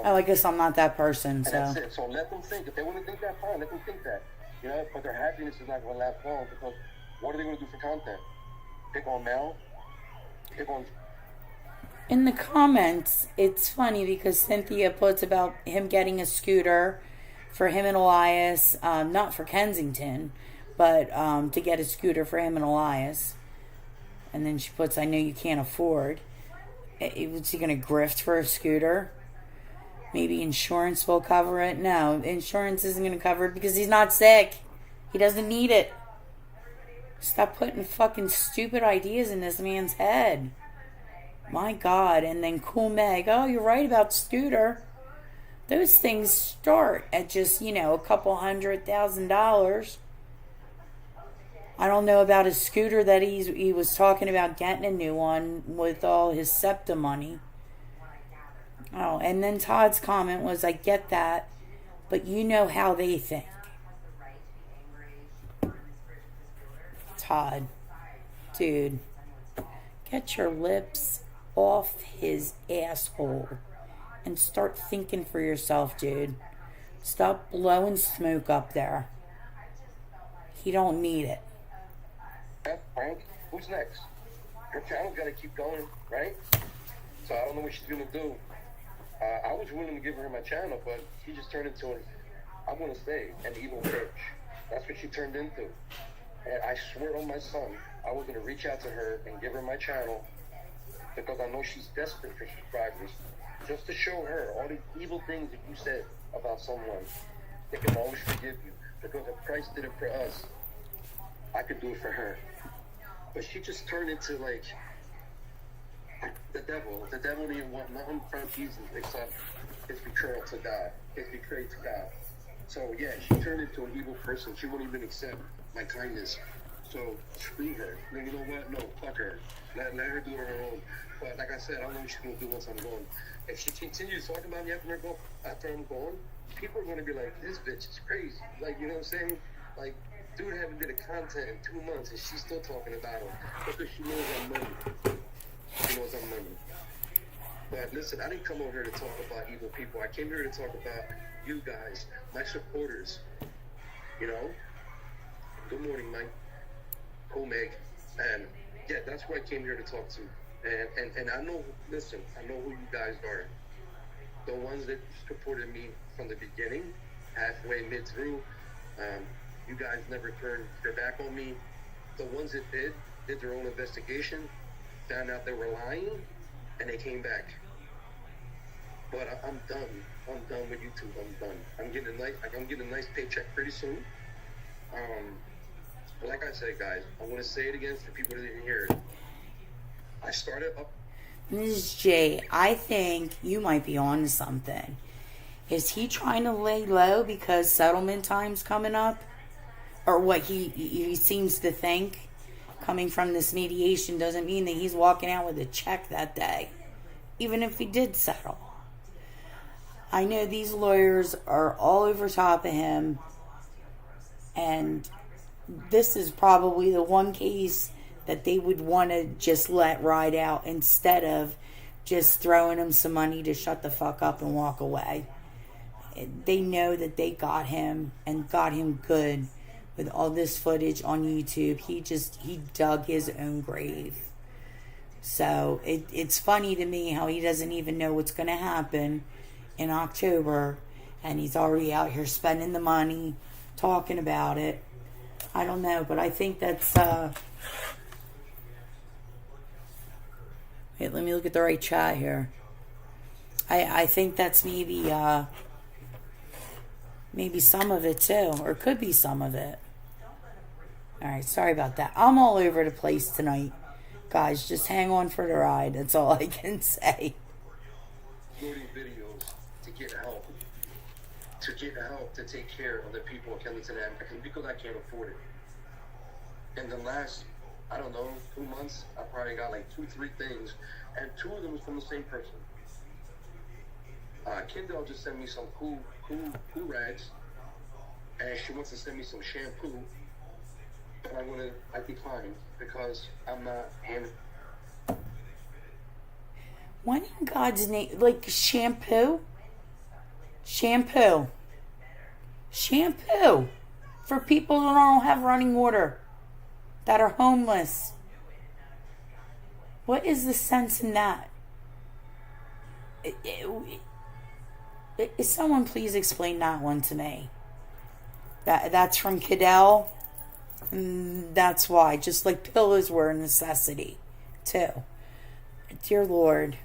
I guess I'm not that person, And so. that's it. So let them think. If they want to think that, fine. Let them think that. But their happiness is not going to last long because what are they going to do for content? Pick on Mel? Pick on... In the comments, it's funny because Cynthia puts about him getting a scooter for him and Elias, not for Kensington, but to get a scooter for him and Elias. And then she puts, I know you can't afford. Was he going to grift for a scooter? Maybe insurance will cover it. No, insurance isn't going to cover it because he's not sick. He doesn't need it. Stop putting fucking stupid ideas in this man's head. My God. And then Cool Meg. Oh, you're right about scooter. Those things start at just, a couple $100,000. I don't know about his scooter that he was talking about getting a new one with all his SEPTA money. Oh, and then Todd's comment was, I get that, but you know how they think. Todd, dude, get your lips off his asshole and start thinking for yourself, dude. Stop blowing smoke up there. He don't need it. Frank, who's next? Her channel's got to keep going, right? So I don't know what she's going to do. I was willing to give her my channel, but she just turned into I'm going to say, an evil bitch. That's what she turned into. And I swear on my son, I was going to reach out to her and give her my channel because I know she's desperate for subscribers. Just to show her all the evil things that you said about someone. They can always forgive you. Because if Christ did it for us, I could do it for her. But she just turned into like the devil. The devil didn't want nothing from Jesus except his betrayal to God. His betrayal to God. So yeah, she turned into an evil person. She won't even accept my kindness. So screw her. You know what? No, fuck her. Let her do it on her own. But like I said, I don't know what she's gonna do once I'm gone. If she continues talking about me after I'm gone, people are gonna be like, this bitch is crazy. Like, you know what I'm saying? Like, dude haven't did a content in 2 months and she's still talking about him because she knows I'm money. She knows I'm money. But listen, I didn't come over here to talk about evil people. I came here to talk about you guys, my supporters. Good morning, Mike. Cool, Meg. And yeah, that's what I came here to talk to. And I know, listen, I know who you guys are. The ones that supported me from the beginning, halfway, mid through. You guys never turned their back on me. The ones that did their own investigation, found out they were lying, and they came back. But I'm done. I'm done with YouTube. I'm done. I'm getting a nice paycheck pretty soon. But like I said, guys, I want to say it again for people that didn't hear it. I started up. Ms. J, I think you might be on to something. Is he trying to lay low because settlement time's coming up? Or what he seems to think? coming from this mediation doesn't mean that he's walking out with a check that day, even if he did settle. I know these lawyers are all over top of him, and this is probably the one case that they would want to just let ride out instead of just throwing him some money to shut the fuck up and walk away. They know that they got him and got him good with all this footage on YouTube. He dug his own grave. So it's funny to me how he doesn't even know what's going to happen in October, and he's already out here spending the money, talking about it. I don't know, but I think that's wait, let me look at the right chat here. I think that's maybe some of it too, or could be some of it. Alright, sorry about that. I'm all over the place tonight. Guys, just hang on for the ride. That's all I can say. Loading videos to get help. To take care of the people of Kensington Avenue because I can't afford it. In the last, I don't know, 2 months, I probably got like 2-3 things, and 2 of them was from the same person. Kendall just sent me some cool rags, and she wants to send me some shampoo, and I declined because I'm not him. When in God's name, like shampoo for people that don't have running water, that are homeless. What is the sense in that? Someone please explain that one to me. That's from Cadell. That's why. Just like pillows were a necessity, too. Dear Lord.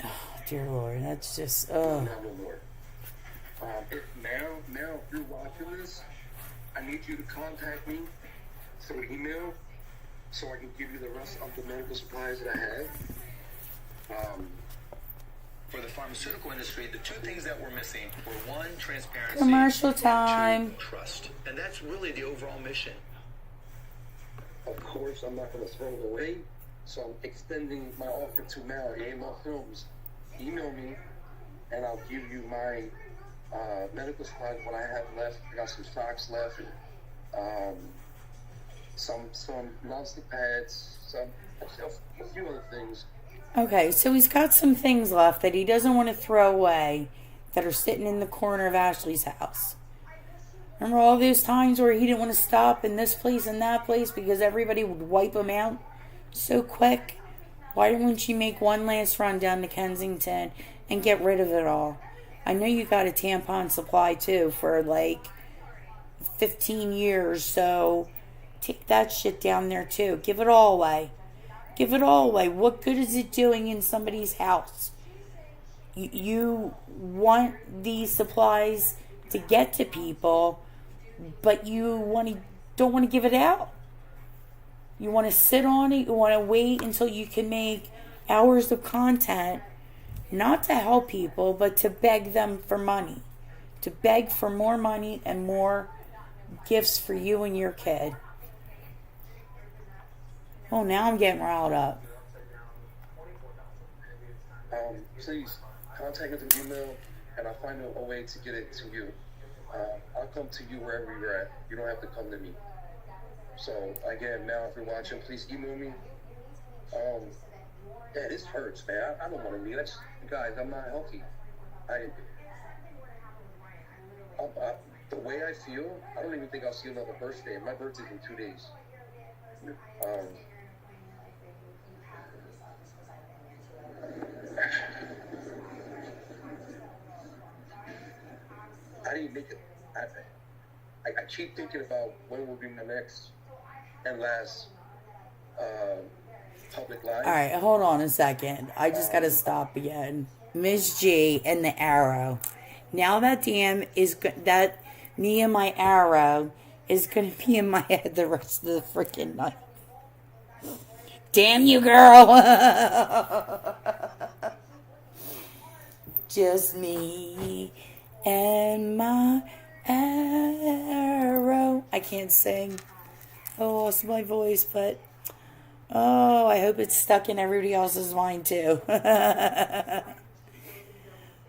Oh, dear Lord. That's just... Now, if you're watching this, I need you to contact me through email so I can give you the rest of the medical supplies that I have. For the pharmaceutical industry, the 2 things that were missing were 1, transparency, commercial time, and 2, trust. And that's really the overall mission. Of course, I'm not going to throw it away, so I'm extending my offer to Mal, AML Films. Email me, and I'll give you my medical supplies, what I have left. I got some socks left, some non-stick pads, a few other things. Okay, so he's got some things left that he doesn't want to throw away that are sitting in the corner of Ashley's house. Remember all those times where he didn't want to stop in this place and that place because everybody would wipe him out so quick? Why didn't you make one last run down to Kensington and get rid of it all? I know you got a tampon supply too for like 15 years, so take that shit down there too. Give it all away. Give it all away. What good is it doing in somebody's house? You want these supplies to get to people, but you don't want to give it out. You want to sit on it. You want to wait until you can make hours of content, not to help people, but to beg them for money. To beg for more money and more gifts for you and your kid. Oh, now I'm getting riled up. Please contact me through email, and I'll find a way to get it to you. I'll come to you wherever you're at. You don't have to come to me. So again, now if you're watching, please email me. Yeah, this hurts, man. I don't want to leave. Guys, I'm not healthy. The way I feel, I don't even think I'll see another birthday. My birthday's in 2 days. I didn't make it. I keep thinking about when will be my next and last public live. All right, hold on a second. I just got to stop again. Miss G and the arrow. Now that that me and my arrow is going to be in my head the rest of the freaking night. Damn you, girl. Just me and my arrow. I can't sing. I lost my voice, but oh, I hope it's stuck in everybody else's mind too.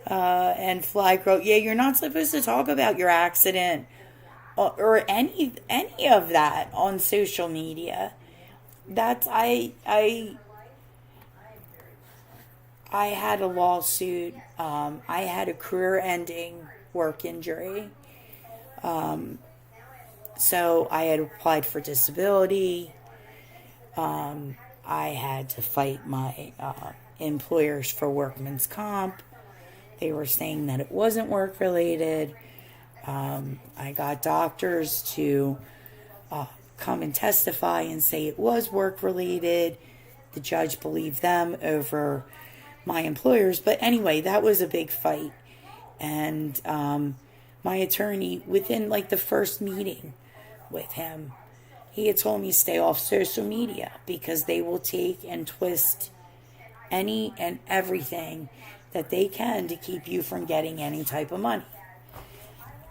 And Fly Girl, yeah, you're not supposed to talk about your accident or any of that on social media. That's I had a lawsuit. I had a career-ending work injury. So I had applied for disability. I had to fight my employers for workman's comp. They were saying that it wasn't work related. I got doctors to come and testify and say it was work related. The judge believed them over my employers. But anyway, that was a big fight. And my attorney, within like the first meeting with him, he had told me stay off social media because they will take and twist any and everything that they can to keep you from getting any type of money.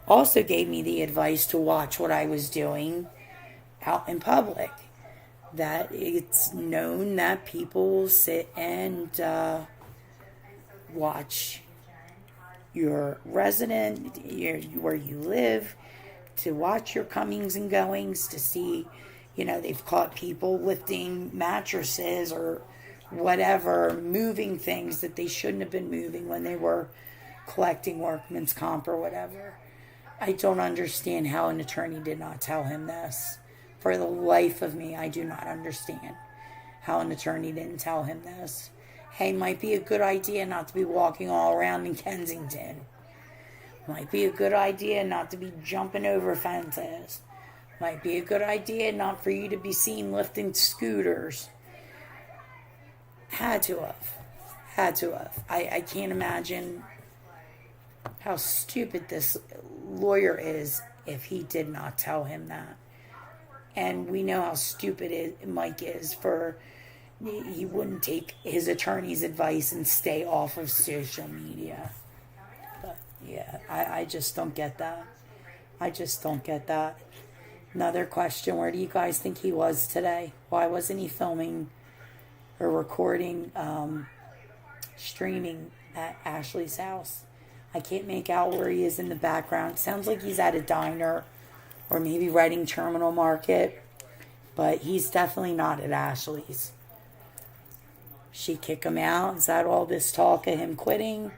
Also gave me the advice to watch what I was doing out in public. That it's known that people sit and watch your resident, where you live, to watch your comings and goings, to see, they've caught people lifting mattresses or whatever, moving things that they shouldn't have been moving when they were collecting workman's comp or whatever. I don't understand how an attorney did not tell him this. For the life of me, I do not understand how an attorney didn't tell him this. Hey, might be a good idea not to be walking all around in Kensington. Might be a good idea not to be jumping over fences. Might be a good idea not for you to be seen lifting scooters. Had to have. I can't imagine how stupid this lawyer is if he did not tell him that. And we know how stupid Mike is for he wouldn't take his attorney's advice and stay off of social media. But yeah, I just don't get that. I just don't get that. Another question, where do you guys think he was today? Why wasn't he filming or recording, streaming at Ashley's house? I can't make out where he is in the background. Sounds like he's at a diner or maybe Reading Terminal Market, but he's definitely not at Ashley's. She kick him out? Is that all this talk of him quitting?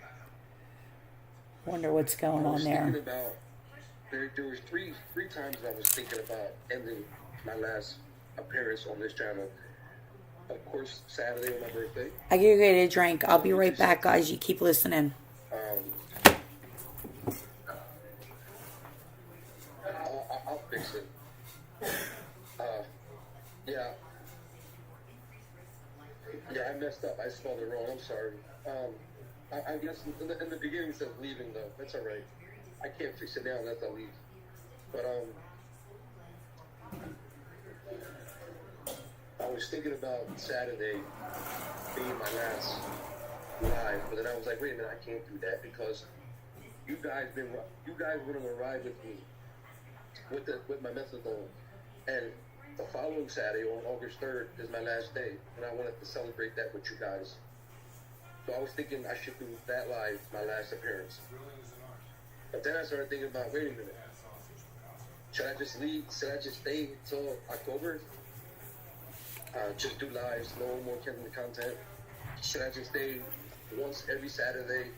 Wonder what's going on there. There was three times I was thinking about ending my last appearance on this channel. Of course, Saturday on my birthday. I gotta get a drink. I'll be right back, guys. You keep listening. I'll fix it. Yeah, I messed up. I spelled it wrong. I'm sorry. I guess in the beginning it said leaving, though. That's all right. I can't fix it now unless I leave. But I was thinking about Saturday being my last live, but then I was like, wait a minute, I can't do that because you guys went on a ride with me with my methadone, and the following Saturday on August 3rd is my last day, and I wanted to celebrate that with you guys. So I was thinking I should do that live, my last appearance. But then I started thinking about, wait a minute, should I just leave? Should I just stay until October? Just do lives, no more Kevin content. Should I just stay once every Saturday,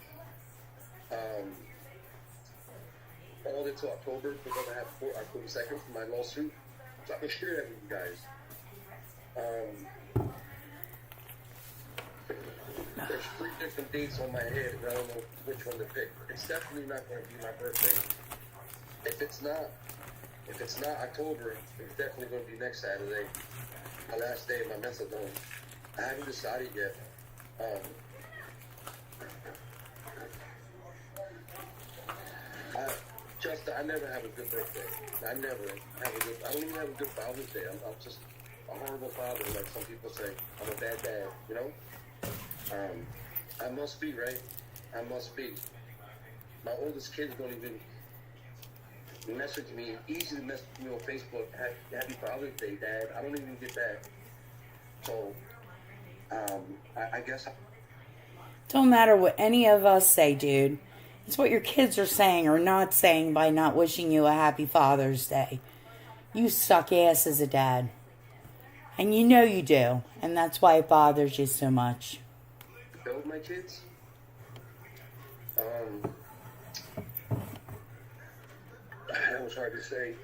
all the way till October, because I have October 2nd for my lawsuit? So I can share that with you guys. There's 3 different dates on my head, and I don't know which one to pick. It's definitely not going to be my birthday. If it's not October, it's definitely going to be next Saturday, my last day of my methadone. I haven't decided yet. I never have a good birthday. I don't even have a good Father's Day. I'm just a horrible father, like some people say. I'm a bad dad, you know? I must be, right? I must be. My oldest kids don't even message me, easy to message me on Facebook, Happy Father's Day, Dad. I don't even get that. So, I guess Don't matter what any of us say, dude. It's what your kids are saying or not saying by not wishing you a happy Father's Day. You suck ass as a dad. And you know you do. And that's why it bothers you so much. build my kids. That was hard to say.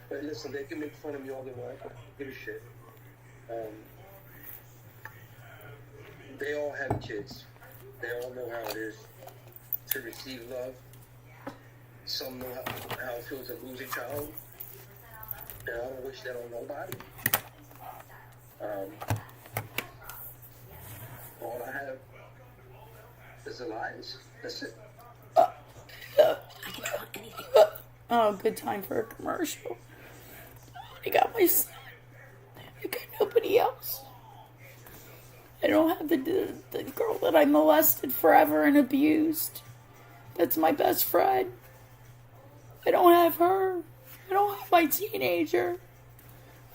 But listen, they can make fun of me all they want. I don't give a shit. They all have kids. They all know how it is to receive love. Some know how it feels to lose a child. And I don't wish that on nobody. All I have is the lies. That's it. Oh, good time for a commercial. I got my son. I got nobody else. I don't have the girl that I molested forever and abused. That's my best friend. I don't have her. I don't have my teenager.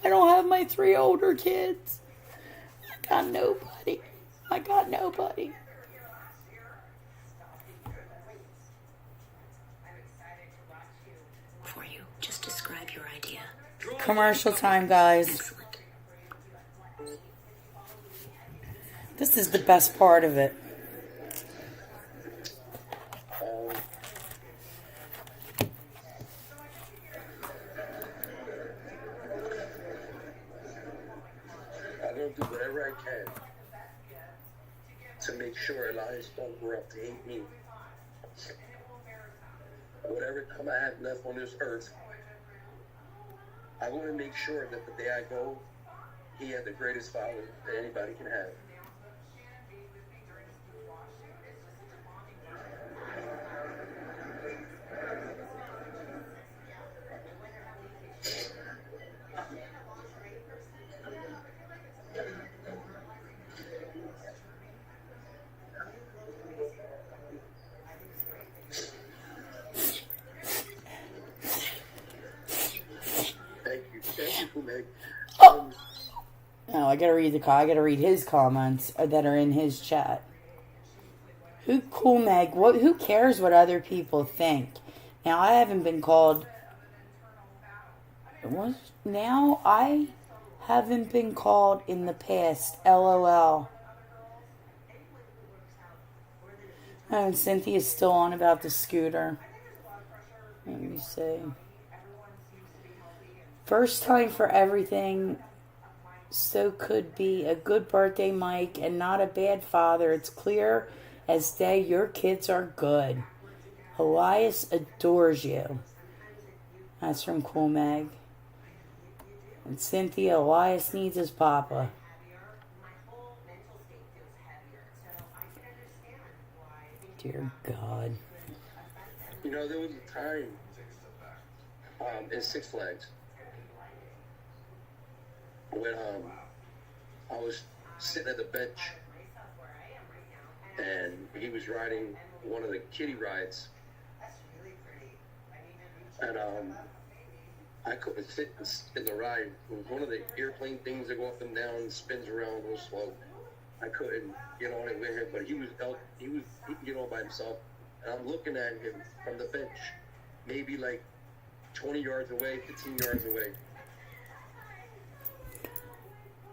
I don't have my 3 older kids. I got nobody. I got nobody. For you, just describe your idea. Commercial time, guys. Excellent. This is the best part of it. I'm going to do whatever I can to make sure Elias don't grow up to hate me. Whatever time I have left on this earth, I want to make sure that the day I go, he had the greatest father that anybody can have. Thank you, Meg. Oh, I gotta read his comments that are in his chat. Cool Meg? Who cares what other people think? Now I haven't been called. Now I haven't been called in the past. LOL. And Cynthia's still on about the scooter. Let me see. First time for everything. So could be a good birthday, Mike, and not a bad father. It's clear as day your kids are good. Elias adores you. That's from Cool Meg. And Cynthia, Elias needs his papa. Dear God. You know, there was a time in Six Flags when I was sitting at the bench and he was riding one of the kiddie rides, and I couldn't fit in the ride. It was one of the airplane things that go up and down and spins around real slow. I couldn't get on it with him, but he could get on by himself, and I'm looking at him from the bench, maybe like 20 yards away, 15 yards away.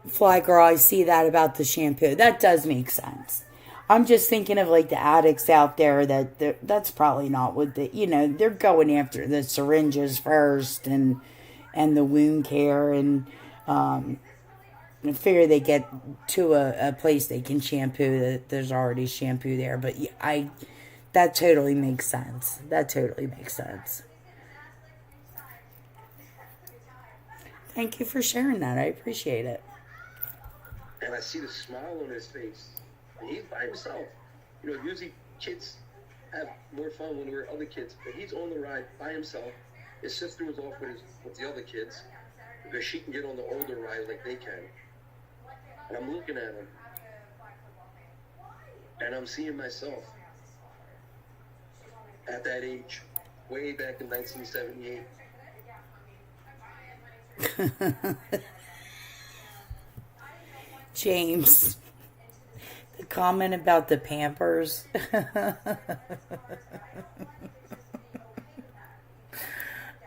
Fly Girl, I see that about the shampoo. That does make sense. I'm just thinking of like the addicts out there that's probably not what they're going after the syringes first and the wound care and I figure they get to a place they can shampoo that there's already shampoo there. But that totally makes sense. That totally makes sense. Thank you for sharing that. I appreciate it. And I see the smile on his face. And he's by himself. You know, usually kids have more fun when we're other kids, but he's on the ride by himself. His sister was off with the other kids because she can get on the older ride like they can. And I'm looking at him. And I'm seeing myself at that age, way back in 1978. James, the comment about the Pampers.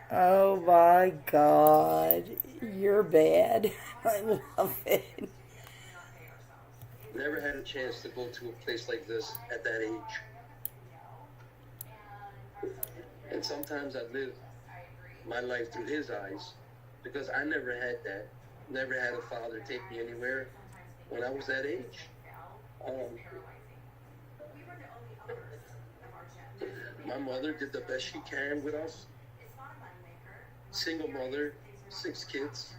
Oh my God, you're bad. I love it. Never had a chance to go to a place like this at that age. And sometimes I live my life through his eyes because I never had that. Never had a father take me anywhere when I was that age. My mother did the best she can with us. Single mother, 6 kids.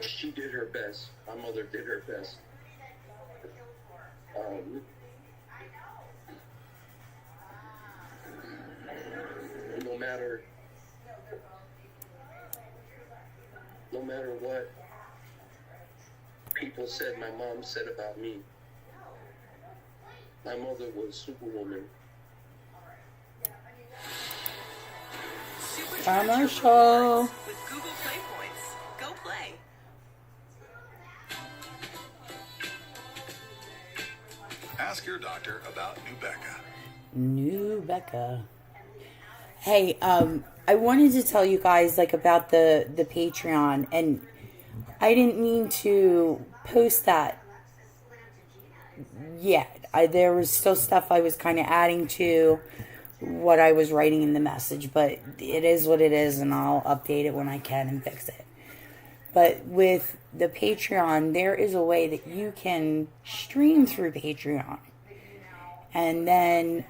She did her best. My mother did her best. No matter what people said, my mom said about me, my mother was Superwoman. Commercial. With Google Play Points. Go play. Ask your doctor about Nubeca. Nubeca. Hey, I wanted to tell you guys about the Patreon, and I didn't mean to post that yet. There was still stuff I was kind of adding to what I was writing in the message, but it is what it is, and I'll update it when I can and fix it. But with the Patreon, there is a way that you can stream through Patreon, and then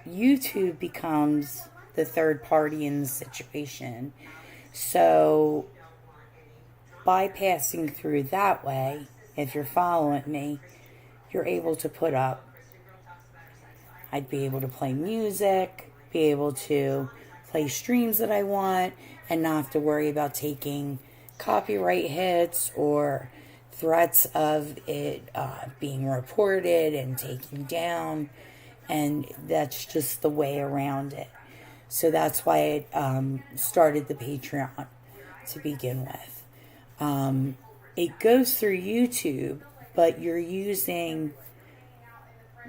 YouTube becomes the third party in the situation. So bypassing through that way, if you're following me, you're able to put up, I'd be able to play music, be able to play streams that I want, and not have to worry about taking copyright hits or threats of it being reported and taken down. And that's just the way around it. So that's why I started the Patreon to begin with. It goes through YouTube, but you're using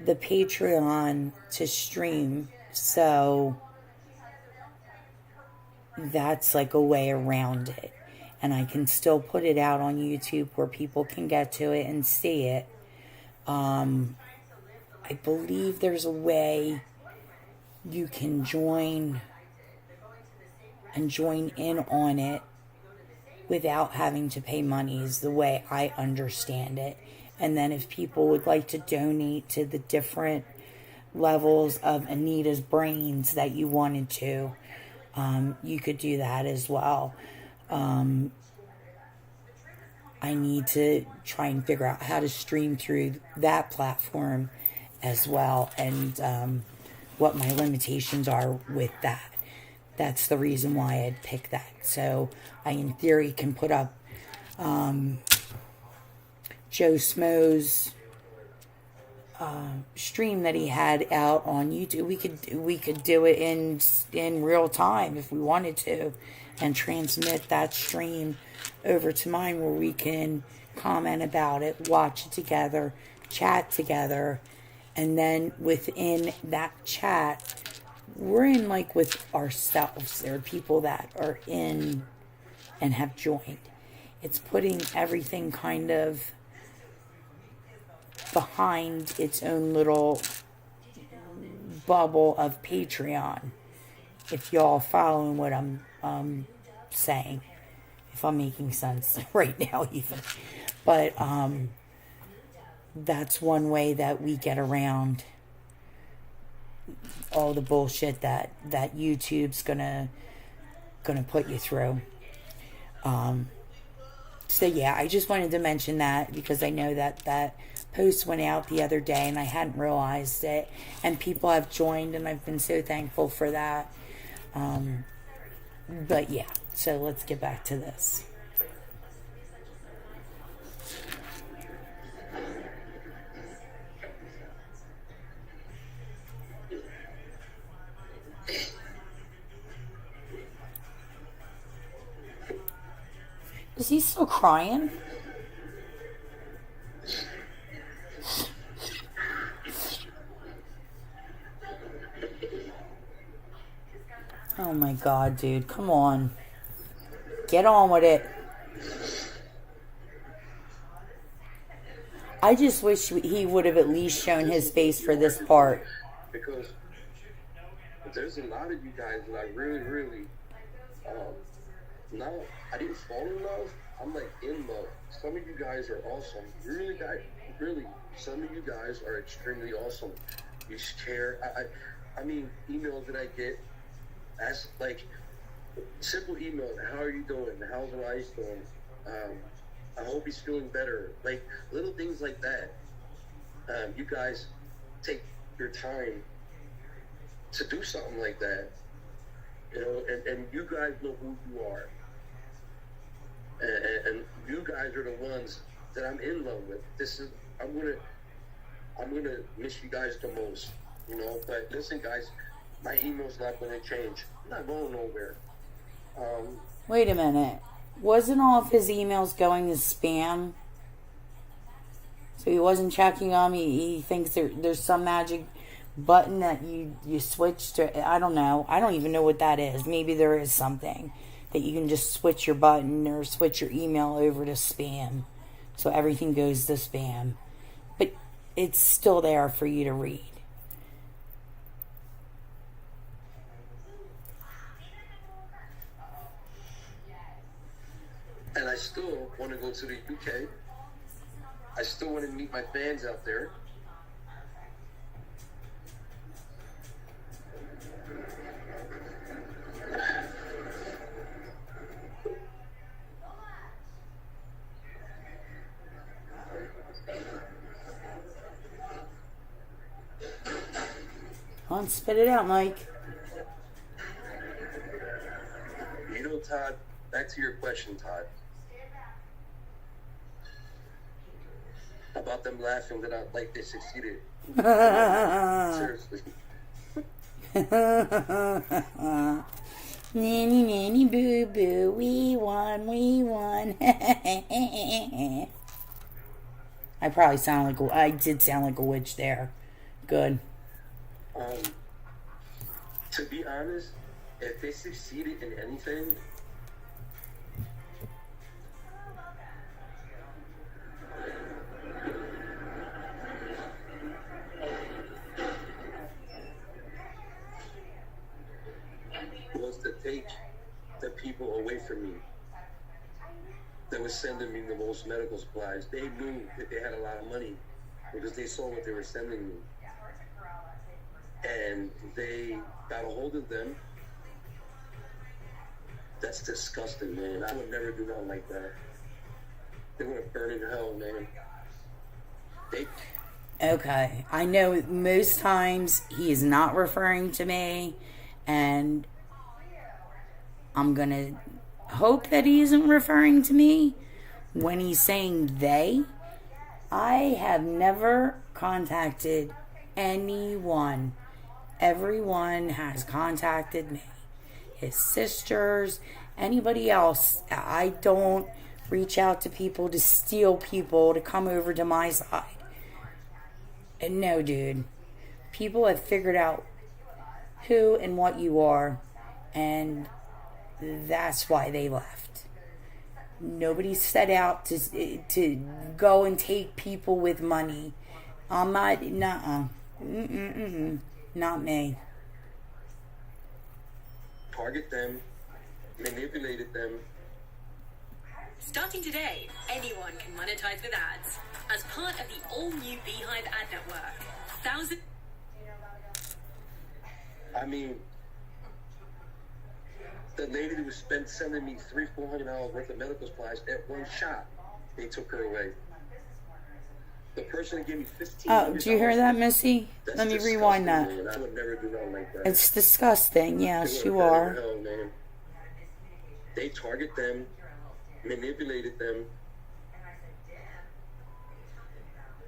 the Patreon to stream. So that's like a way around it. And I can still put it out on YouTube where people can get to it and see it. I believe there's a way you can join in on it without having to pay money, is the way I understand it. And then if people would like to donate to the different levels of Anita's brains that you wanted to, you could do that as well. I need to try and figure out how to stream through that platform as well, and what my limitations are with that. That's the reason why I'd pick that. So I, in theory, can put up Joe Smo's stream that he had out on YouTube. We could do it in real time if we wanted to, and transmit that stream over to mine, where we can comment about it, watch it together, chat together. And then within that chat, we're in with ourselves. There are people that are in and have joined. It's putting everything kind of behind its own little bubble of Patreon. If y'all following what I'm saying. If I'm making sense right now even. But that's one way that we get around all the bullshit that YouTube's gonna put you through. So yeah, I just wanted to mention that because I know that post went out the other day and I hadn't realized it, and people have joined, and I've been so thankful for that. But yeah, so let's get back to this. Is he still crying? Oh my God, dude. Come on. Get on with it. I just wish he would have at least shown his face for this part. Because there's a lot of you guys that I really, now I didn't fall in love. I'm like in love. Some of you guys are awesome. Really, some of you guys are extremely awesome. You care. I mean, emails that I get, that's like simple email. How are you doing? How's Elias doing? I hope he's feeling better. Like little things like that. You guys take your time to do something like that, you know, and you guys know who you are, and you guys are the ones that I'm in love with. I'm gonna miss you guys the most, you know. But listen, guys, my email's not gonna change. I'm not going nowhere. Wait a minute. Wasn't all of his emails going to spam? So he wasn't checking them. He thinks there's some magic button that you switch to. I don't know. I don't even know what that is. Maybe there is something that you can just switch your button or switch your email over to spam. So everything goes to spam. But it's still there for you to read. And I still want to go to the UK. I still want to meet my fans out there. Come on, spit it out, Mike. You know, Todd, back to your question, Todd. About them laughing that they succeeded. Seriously. Nanny, nanny, boo, boo, we won. I probably I did sound like a witch there. Good. To be honest, if they succeeded in anything, was to take the people away from me that was sending me the most medical supplies. They knew that they had a lot of money because they saw what they were sending me. And they got a hold of them. That's disgusting, man. I would never do nothing like that. They're gonna burn in hell, man. Okay, I know most times he is not referring to me, and I'm gonna hope that he isn't referring to me when he's saying they. I have never contacted anyone. Everyone has contacted me. His sisters, anybody else. I don't reach out to people to steal people to come over to my side. And no, dude. People have figured out who and what you are, and that's why they left. Nobody set out to go and take people with money. I'm not, not me. Target them, manipulated them. Starting today, anyone can monetize with ads. As part of the all-new Beehive ad network, thousands... I mean, the lady that was sending me $300-400 worth of medical supplies at one shot, they took her away. The person that gave me $1,500. Oh, did you hear that, Missy? Let me rewind that. Man. I would never do nothing like that. It's disgusting. Yes, you are. Hell, man. They target them, manipulated them.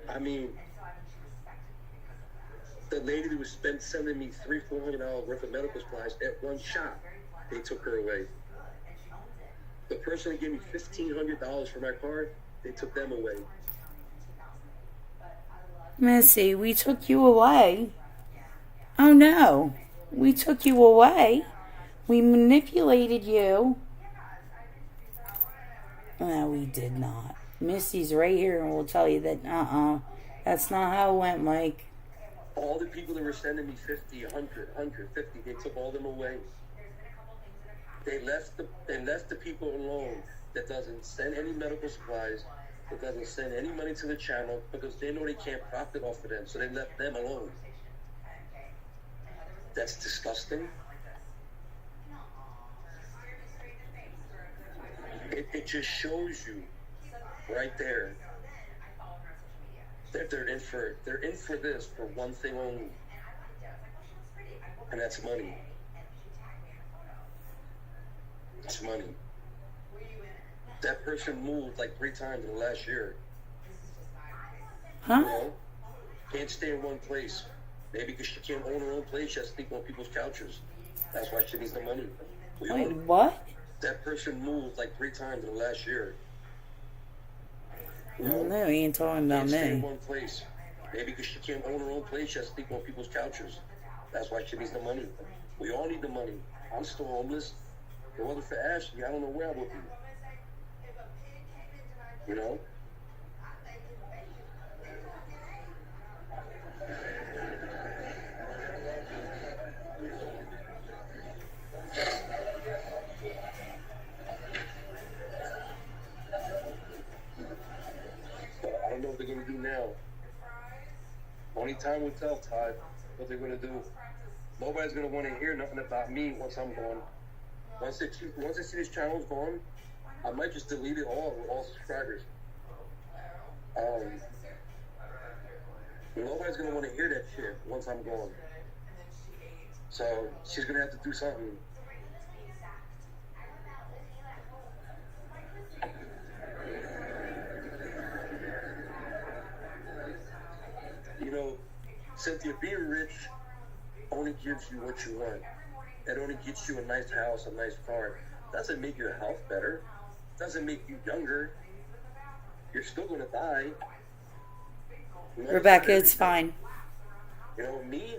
I mean, the lady that was sending me $300-400 worth of medical supplies at one shot, they took her away. The person that gave me $1,500 for my car, they took them away. Missy, we took you away. Oh no, we took you away. We manipulated you. No, we did not. Missy's right here and will tell you that, that's not how it went, Mike. All the people that were sending me 50, 100, 150, they took all them away. They left the people alone that doesn't send any medical supplies, that doesn't send any money to the channel, because they know they can't profit off of them, so they left them alone. That's disgusting. It just shows you right there that they're in for this for one thing only, and that's money. It's money. That person moved like 3 times in the last year. Huh? You know? Can't stay in one place. Maybe because she can't own her own place, she has to sleep on people's couches. That's why she needs the money. Wait, what? That person moved like 3 times in the last year. I don't know, he ain't talking about Can't stay in me. one place. Maybe because she can't own her own place, she has to sleep on people's couches. That's why she needs the money. We all need the money. I'm still homeless. If it wasn't for Ashley, I don't know where I would be. You know? But I don't know what they're going to do now. Only time will tell, Todd, what they're going to do. Nobody's going to want to hear nothing about me once I'm gone. Once they see this channel's gone, I might just delete it all subscribers. Nobody's going to want to hear that shit once I'm gone. So she's going to have to do something. You know, Cynthia, being rich only gives you what you want. It only gets you a nice house, a nice car. Doesn't make your health better. Doesn't make you younger. You're still going to die. Rebecca, it's fine. You know, me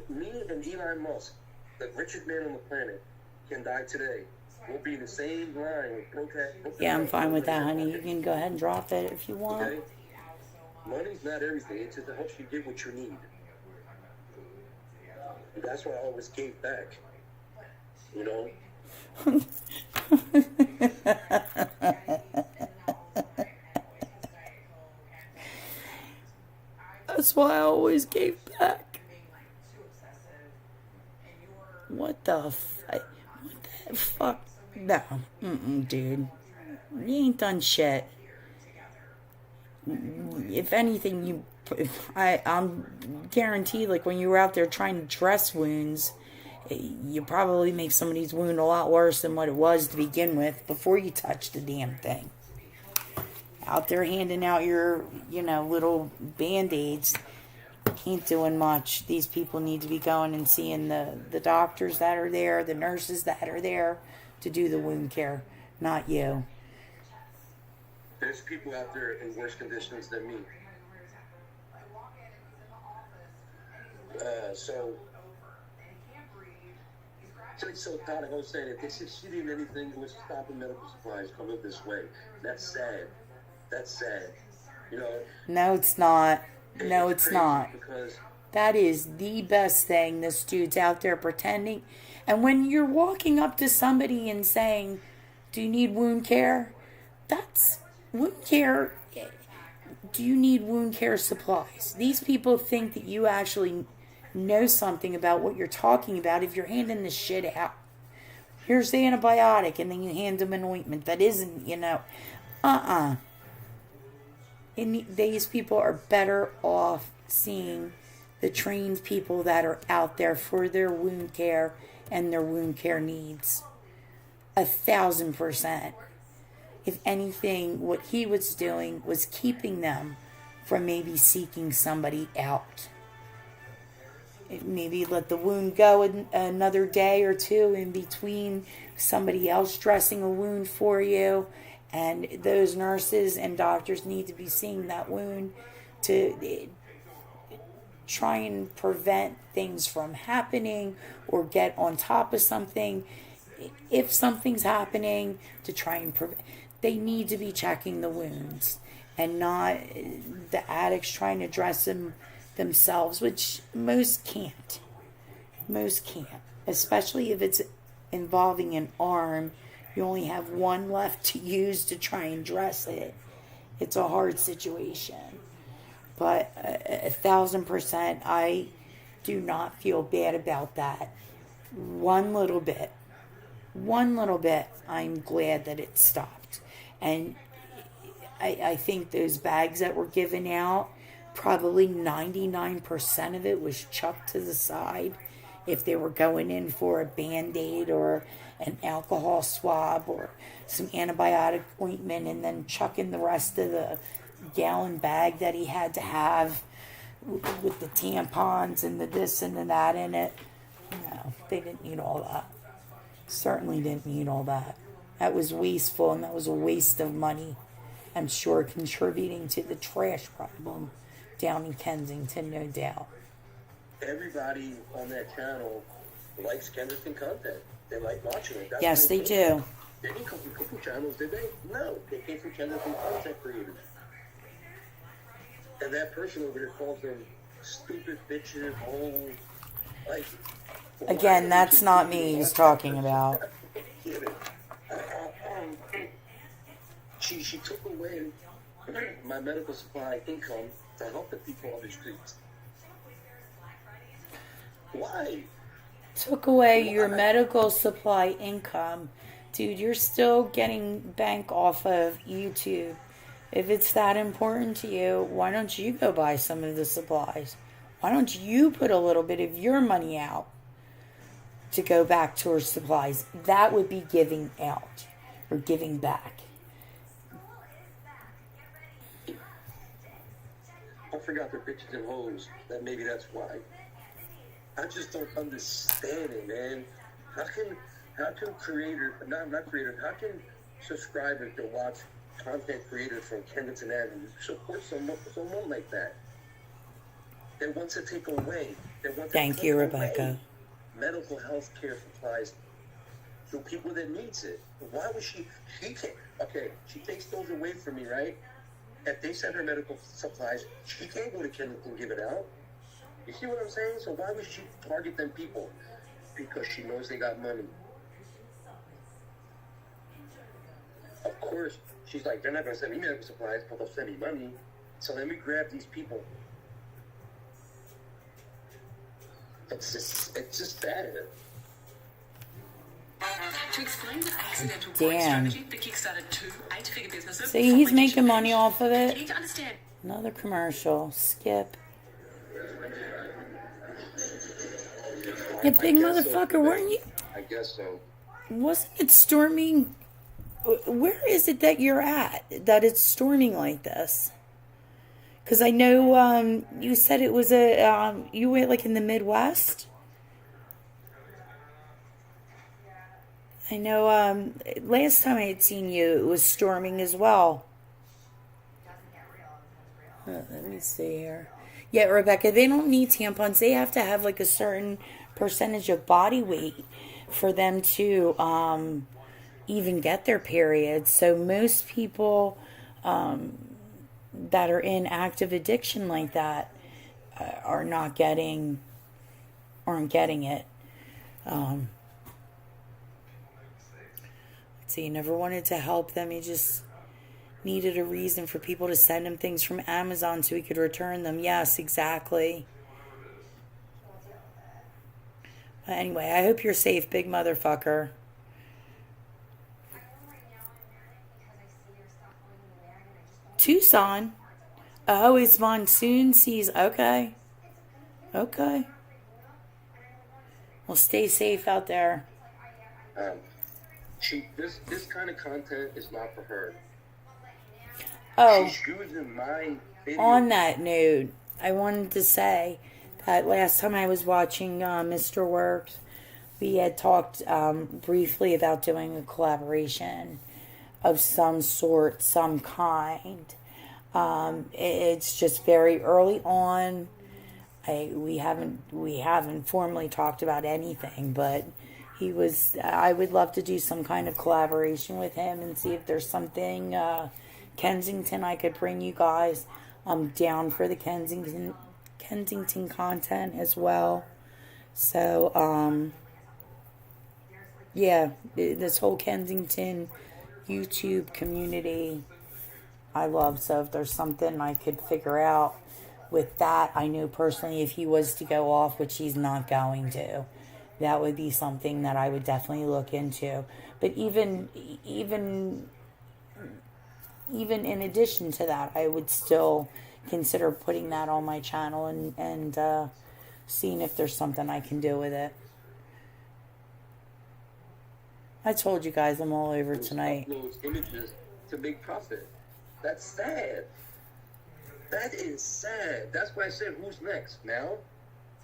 and Elon Musk, the richest man on the planet, can die today. We'll be in the same line with protest. Yeah, I'm fine with that, honey. You can go ahead and drop it if you want. Okay? Money's not everything. It just helps you get what you need. And that's why I always gave back. You know? That's why I always gave back. What the fuck? No. Dude. You ain't done shit. If anything, I'm guaranteed, like, when you were out there trying to dress wounds, you probably make somebody's wound a lot worse than what it was to begin with before you touched the damn thing. Out there handing out your, little Band-Aids ain't doing much. These people need to be going and seeing the doctors that are there, the nurses that are there to do the wound care, not you. There's people out there in worse conditions than me. So Todd, I was saying, if they succeeded in anything, it was stopping medical supplies coming this way. That's sad. That's sad. You know? No, it's not. No, it's not. Because that is the best thing. This dude's out there pretending. And when you're walking up to somebody and saying, do you need wound care? That's wound care. Do you need wound care supplies? These people think that you actually know something about what you're talking about if you're handing this shit out. Here's the antibiotic, and then you hand them an ointment that isn't, And these people are better off seeing the trained people that are out there for their wound care and their wound care needs. 1,000%. If anything, what he was doing was keeping them from maybe seeking somebody out. maybe let the wound go another day or two in between somebody else dressing a wound for you. And those nurses and doctors need to be seeing that wound to try and prevent things from happening or get on top of something. If something's happening, to try and prevent, they need to be checking the wounds and not the addicts trying to dress them themselves, which most can't. Most can't, especially if it's involving an arm. You only have one left to use to try and dress it. It's a hard situation. But 1,000%, I do not feel bad about that. One little bit, I'm glad that it stopped. And I think those bags that were given out, probably 99% of it was chucked to the side. If they were going in for a Band-Aid or an alcohol swab or some antibiotic ointment, and then chucking the rest of the gallon bag that he had to have with the tampons and the this and the that in it. No, they didn't need all that. Certainly didn't need all that. That was wasteful, and that was a waste of money. I'm sure contributing to the trash problem down in Kensington, no doubt. Everybody on that channel likes Kensington content. They like watching it. That's Yes, they do. They didn't come from cooking channels, did they? No, they came from Kensington content creators. And that person over there calls them stupid bitches, old, like... Again, that's not me he's talking about. She took away my medical supply income to help the people on the streets. Why? Took away your medical supply income. Dude, you're still getting bank off of YouTube. If it's that important to you, why don't you go buy some of the supplies? Why don't you put a little bit of your money out to go back towards supplies? That would be giving out or giving back. I forgot they're bitches and hoes. That maybe that's why. I just don't understand it, man. How can how can subscribers to watch content creators from Kensington Avenue support someone like that? They want to take away. Thank you, Rebecca. Medical health care supplies to people that needs it. Why would she can't, okay, she takes those away from me, right? If they send her medical supplies, she can't go to Kensington and give it out. You see what I'm saying? So why would she target them people? Because she knows they got money. Of course, she's like, they're not going to send me medical supplies, but they'll send me money. So let me grab these people. It's just bad. To explain the accidental Damn. strategy that kickstarted 2 8-figure businesses. See, he's making money off of You it. need to understand. Another commercial. Skip. You big motherfucker, weren't you? I guess so. Wasn't it storming? Where is it that you're at that it's storming like this? Because I know you said it was you were like in the Midwest. I know last time I had seen you, it was storming as well. Let me see here. Yeah, Rebecca, they don't need tampons. They have to have like a certain percentage of body weight for them to even get their periods. So most people that are in active addiction like that aren't getting it. Let's see, you never wanted to help them. You just needed a reason for people to send him things from Amazon so he could return them. Yes, exactly. But anyway, I hope you're safe, big motherfucker. Tucson. Oh, it's monsoon season. Okay. Okay. Well, stay safe out there. This kind of content is not for her. Oh, She's using my video. on that note, I wanted to say that last time I was watching Mr. Works, we had talked briefly about doing a collaboration of some sort, some kind. It's just very early on. We haven't formally talked about anything, but I would love to do some kind of collaboration with him and see if there's something Kensington I could bring you guys. I'm down for the Kensington content as well. So yeah, this whole Kensington YouTube community I love. So if there's something I could figure out with that, I know personally if he was to go off, which he's not going to, that would be something that I would definitely look into. But even in addition to that, I would still consider putting that on my channel and seeing if there's something I can do with it. I told you guys I'm all over tonight. Uploads images to make profit. That's sad. That is sad. That's why I said, who's next? Now?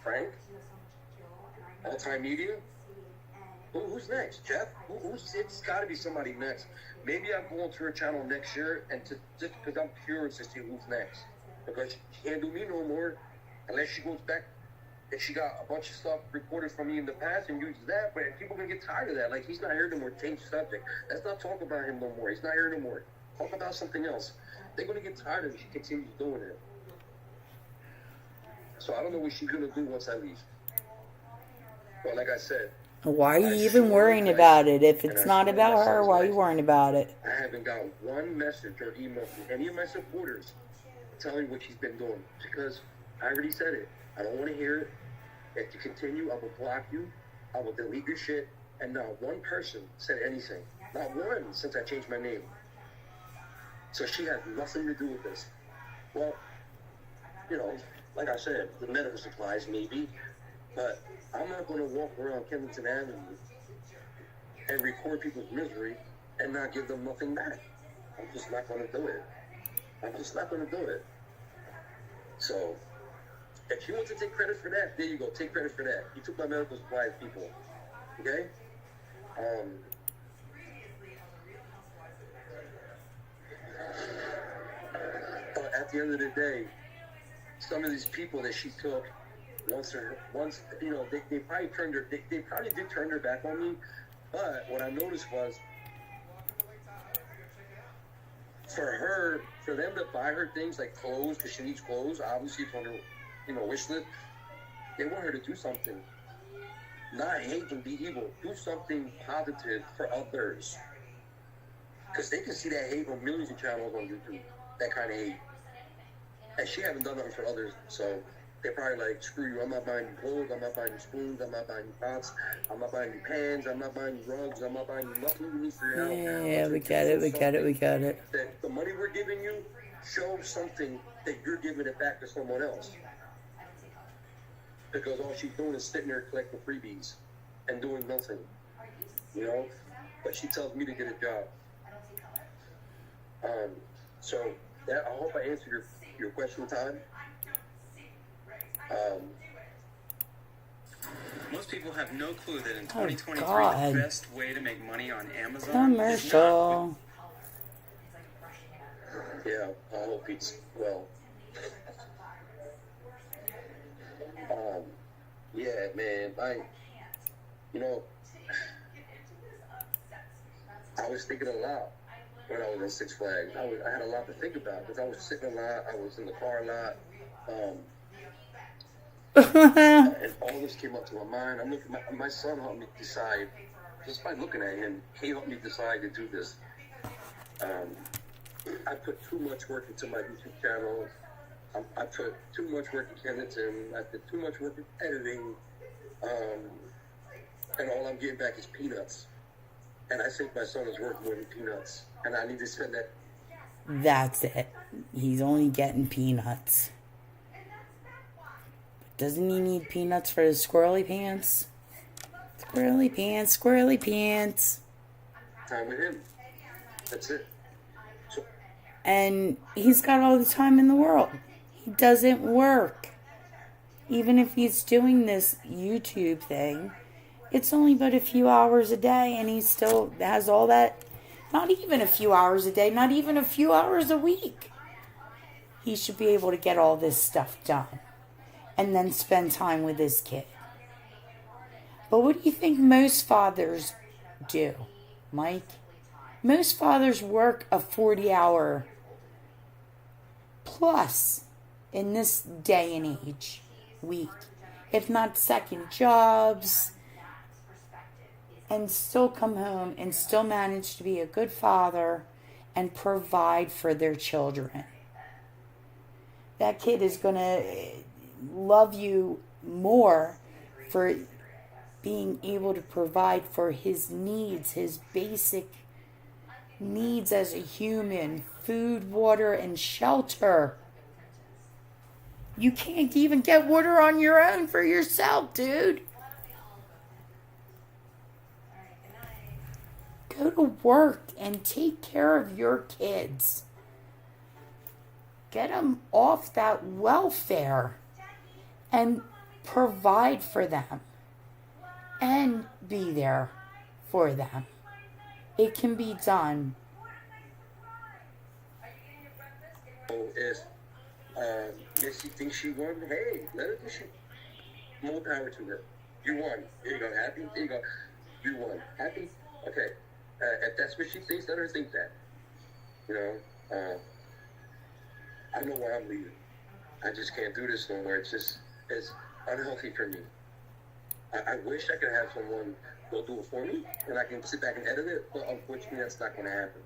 Frank? All-Time Media? Who's next? Jeff? It's got to be somebody next. Maybe I'll go onto her channel next year and just because I'm curious to see who's next. Because she can't do me no more unless she goes back and she got a bunch of stuff recorded from me in the past and uses that. But people are going to get tired of that. Like, he's not here no more. Change the subject. Let's not talk about him no more. He's not here no more. Talk about something else. They're going to get tired of it if she continues doing it. So I don't know what she's going to do once I leave. But like I said, why are you even worrying about it? If it's not about her, why are you worrying about it? I haven't got one message or email from any of my supporters telling what she's been doing. Because I already said it. I don't want to hear it. If you continue, I will block you. I will delete your shit. And not one person said anything. Not one since I changed my name. So she has nothing to do with this. Well, you know, like I said, the medical supplies maybe. But I'm not going to walk around Kensington Avenue and record people's misery and not give them nothing back. I'm just not going to do it. I'm just not going to do it. So, if you want to take credit for that, there you go. Take credit for that. You took my medical supplies, people. Okay? But at the end of the day, some of these people that she took, once you know, they probably they probably did turn their back on me. But what I noticed was, for them to buy her things like clothes, because she needs clothes, obviously it's on her, you know, wish list. They want her to do something, not hate and be evil. Do something positive for others, because they can see that hate on millions of channels on YouTube. That kind of hate, and she haven't done nothing for others, so. They're probably like, screw you, I'm not buying you clothes, I'm not buying you spoons, I'm not buying you pots, I'm not buying you pans, I'm not buying you rugs, I'm not buying you nothing you need for your house. Yeah, we got it. That the money we're giving you shows something that you're giving it back to someone else. Because all she's doing is sitting there collecting freebies and doing nothing. You know? But she tells me to get a job. So, that, I hope I answered your question, Todd. Most people have no clue that in 2023, the best way to make money on Amazon commercial. Yeah, I hope it's well. Yeah, man, you know, I was thinking a lot when I was in Six Flags. I had a lot to think about because I was sitting a lot, I was in the car a lot. And all this came up to my mind. I'm looking. My son helped me decide, just by looking at him, he helped me decide to do this. I put too much work into my YouTube channel. I put too much work in Kensington. I did too much work in editing. And all I'm getting back is peanuts. And I think my son is worth more than peanuts. And I need to spend that. That's it. He's only getting peanuts. Doesn't he need peanuts for his squirrely pants? Squirrely pants, squirrely pants. Time with him. That's it. So, and he's got all the time in the world. He doesn't work. Even if he's doing this YouTube thing, it's only but a few hours a day, and he still has all that. Not even a few hours a day, not even a few hours a week. He should be able to get all this stuff done and then spend time with his kid. But what do you think most fathers do, Mike? Most fathers work a 40-hour plus in this day and age week, if not second jobs, and still come home and still manage to be a good father and provide for their children. That kid is going to love you more for being able to provide for his needs, his basic needs as a human: food, water, and shelter. You can't even get water on your own for yourself, dude. Go to work and take care of your kids. Get them off that welfare and provide for them and be there for them. It can be done. If if she thinks she won, hey, let her do shit. More power to her. You won. Here you go. Happy? Here you go. You won. Happy? Okay. If that's what she thinks, let her think that. You know, I know why I'm leaving. I just can't do this no more. It's unhealthy for me. I wish I could have someone go do it for me, and I can sit back and edit it, but unfortunately that's not going to happen.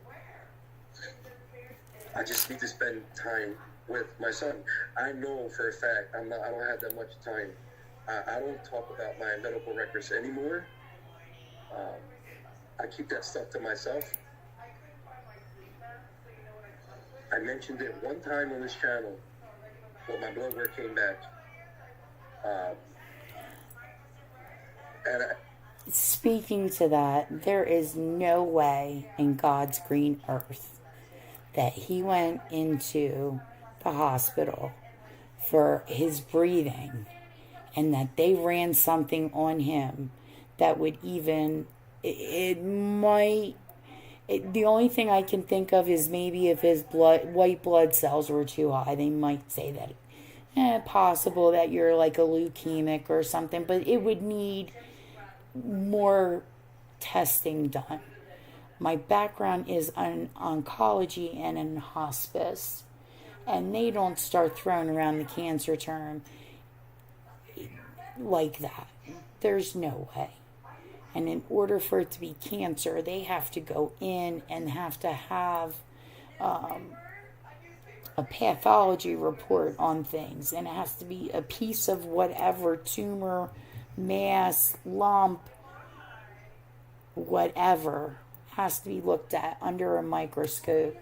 I just need to spend time with my son. I know for a fact I don't have that much time. I don't talk about my medical records anymore. I keep that stuff to myself. I mentioned it one time on this channel, but my blood work came back. Speaking to that, there is no way in God's green earth that he went into the hospital for his breathing and that they ran something on him that would even, the only thing I can think of is maybe if his white blood cells were too high, they might say that possible that you're like a leukemic or something, but it would need more testing done. My background is in oncology and in hospice, and they don't start throwing around the cancer term like that. There's no way. And in order for it to be cancer, they have to go in and have to have a pathology report on things, and it has to be a piece of whatever tumor, mass, lump, whatever, has to be looked at under a microscope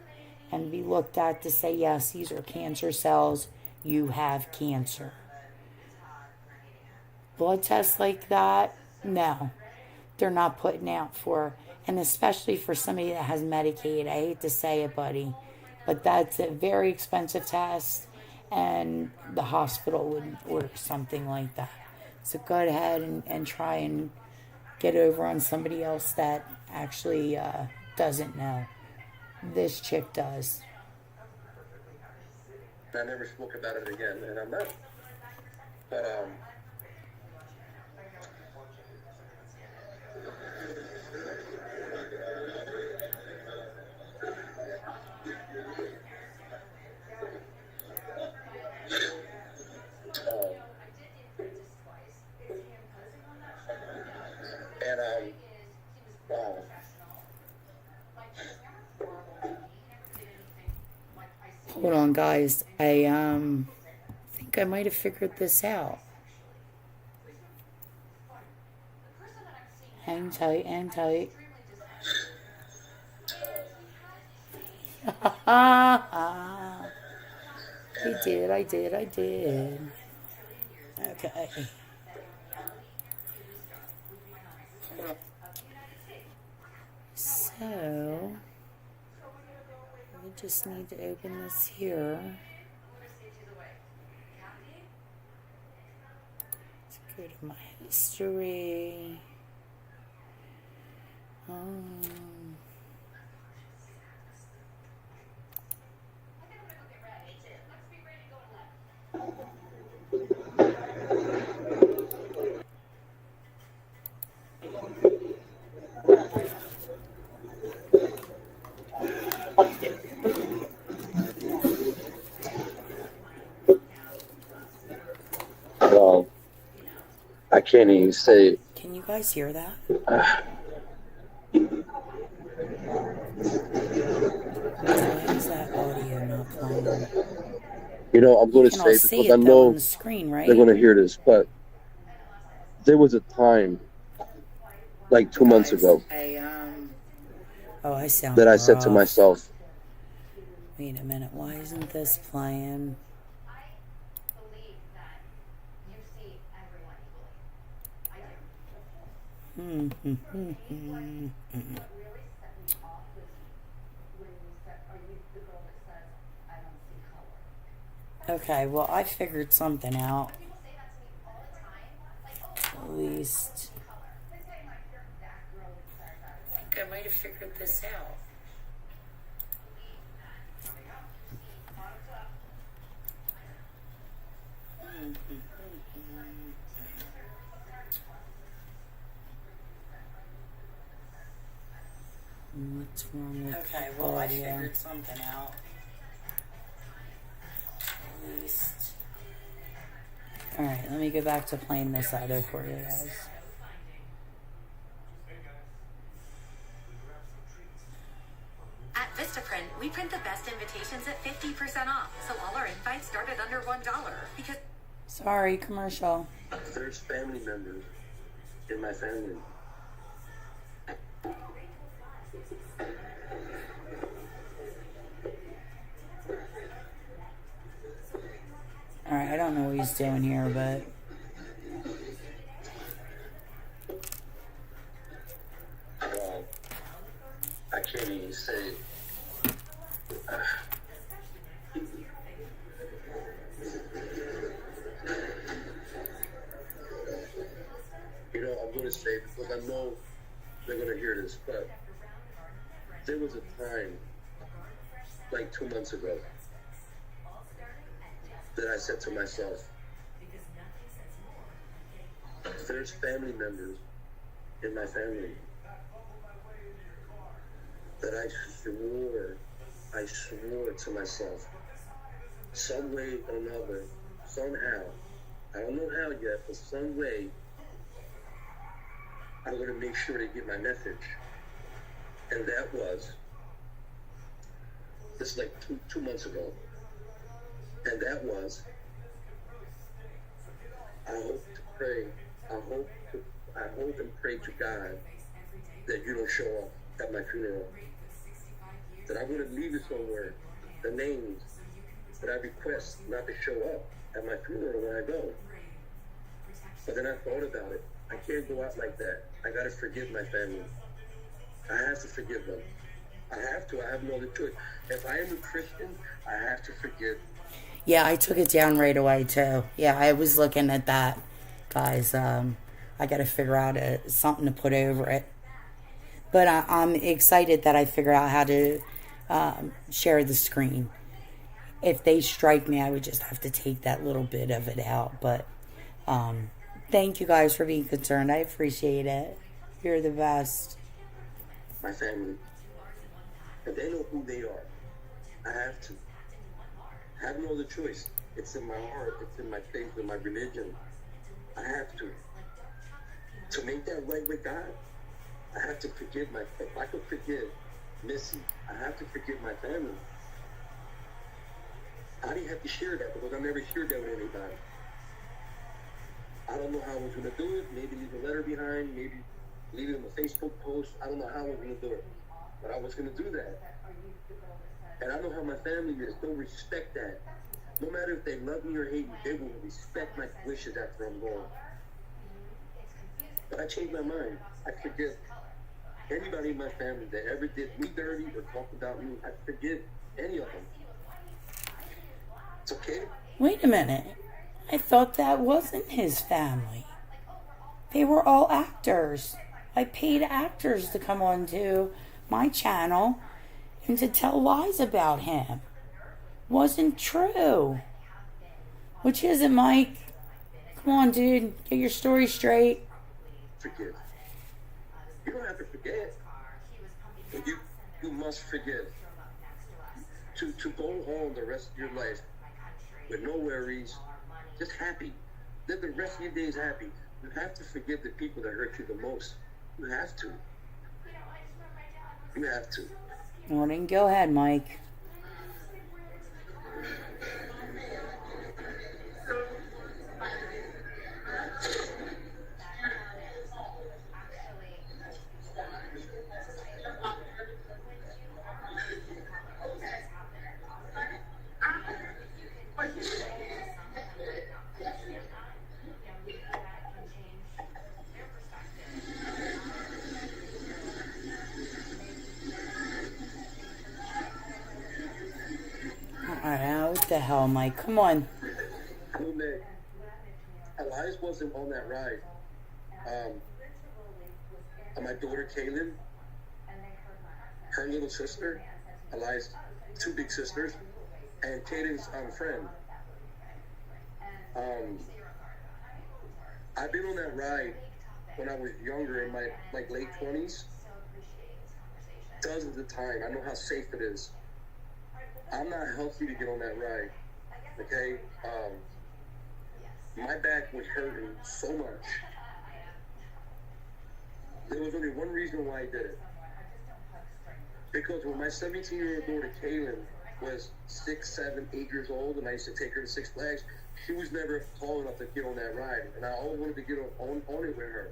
and be looked at to say, yes, these are cancer cells, you have cancer. Blood tests like that, no, they're not putting out for, and especially for somebody that has Medicaid. I hate to say it, buddy, but that's a very expensive test, and the hospital wouldn't order something like that. So go ahead and try and get over on somebody else that actually doesn't know. This chick does. I never spoke about it again, and I'm not. But Hold on, guys. I think I might have figured this out. Hang tight, hang tight. I did. Okay. So, we just need to open this here. my history. I can't even say. Can you guys hear that? Why is that audio not playing? You know, I'm going You to can all say see because I it though on know the screen, right? they're going to hear this, but there was a time, like 2 months ago, Oh, I sound that I said to rough. myself, Wait a minute, why isn't this playing? Okay, well, I figured something out. At least. I think I might have figured this out. What's wrong with Okay, well, I audio? figured something out. At least. Alright, let me go back to playing this audio for you guys. At Vistaprint, we print the best invitations at 50% off, so all our invites start at under $1. Because Sorry, commercial. there's family members in my family. Alright, I don't know what he's doing here, but... I can't even say. You know, I'm going to say, because I know they're going to hear this, but there was a time, like 2 months ago, that I said to myself, there's family members in my family that I swore to myself, some way or another, somehow, I don't know how yet, but some way, I'm going to make sure they get my message. And that was, this is like two months ago, and that was, I hope and pray to God that you don't show up at my funeral. That I'm going to leave it somewhere, the names that I request not to show up at my funeral when I go. But then I thought about it. I can't go out like that. I got to forgive my family. I have to forgive them. I have to. I have no other choice. If I am a Christian, I have to forgive. Yeah, I took it down right away, too. Yeah, I was looking at that, guys. I got to figure out something to put over it. But I'm excited that I figured out how to share the screen. If they strike me, I would just have to take that little bit of it out. But thank you guys for being concerned. I appreciate it. You're the best. My family. If they know who they are, I have to. I have no other choice. It's in my heart. It's in my faith, in my religion. I have to. To make that right with God, I have to forgive if I could forgive Missy, I have to forgive my family. I didn't have to share that because I never shared that with anybody. I don't know how I was going to do it. Maybe leave a letter behind. Maybe leave it in a Facebook post. I don't know how I was going to do it. But I was going to do that. And I know how my family is. They'll respect that. No matter if they love me or hate me, they will respect my wishes after I'm gone. But I changed my mind. I forgive anybody in my family that ever did me dirty or talked about me. I forgive any of them. It's okay. Wait a minute. I thought that wasn't his family. They were all actors. I paid actors to come on to my channel and to tell lies about him. Wasn't true. Which is it, Mike? Come on, dude. Get your story straight. Forgive. You don't have to forget. But you must forgive. To go home the rest of your life with no worries, just happy. Live the rest of your days happy. You have to forgive the people that hurt you the most. You have to. You have to. Well, then go ahead, Mike. What the hell, Mike? Come on. Well, Nick, Elias wasn't on that ride. And my daughter, Kaylin, her little sister, Elias, two big sisters, and Kaylin's friend. I've been on that ride when I was younger, in my late 20s, dozens of times. I know how safe it is. I'm not healthy to get on that ride, okay? My back was hurting so much. There was only one reason why I did it. Because when my 17-year-old daughter, Kaylin, was 6, 7, 8 years old, and I used to take her to Six Flags, she was never tall enough to get on that ride. And I always wanted to get on it with her.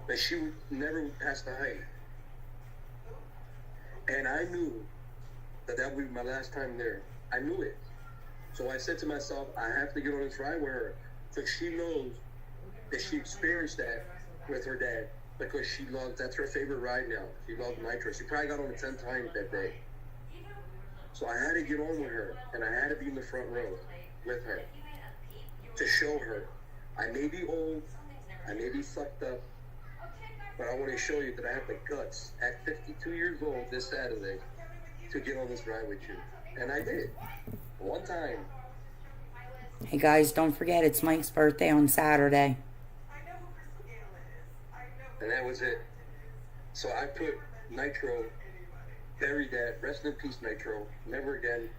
But she would never pass the height. And I knew that would be my last time there. I knew it. So I said to myself, I have to get on this ride with her. Because she knows that she experienced that with her dad. Because she loves, that's her favorite ride now. She loves Nitro. She probably got on it 10 times that day. So I had to get on with her. And I had to be in the front row with her. To show her, I may be old, I may be fucked up, but I want to show you that I have the guts at 52 years old this Saturday to get on this ride with you. And I did. One time. Hey guys, don't forget it's Mike's birthday on Saturday. And that was it. So I put Nitro, buried that, rest in peace Nitro, never again.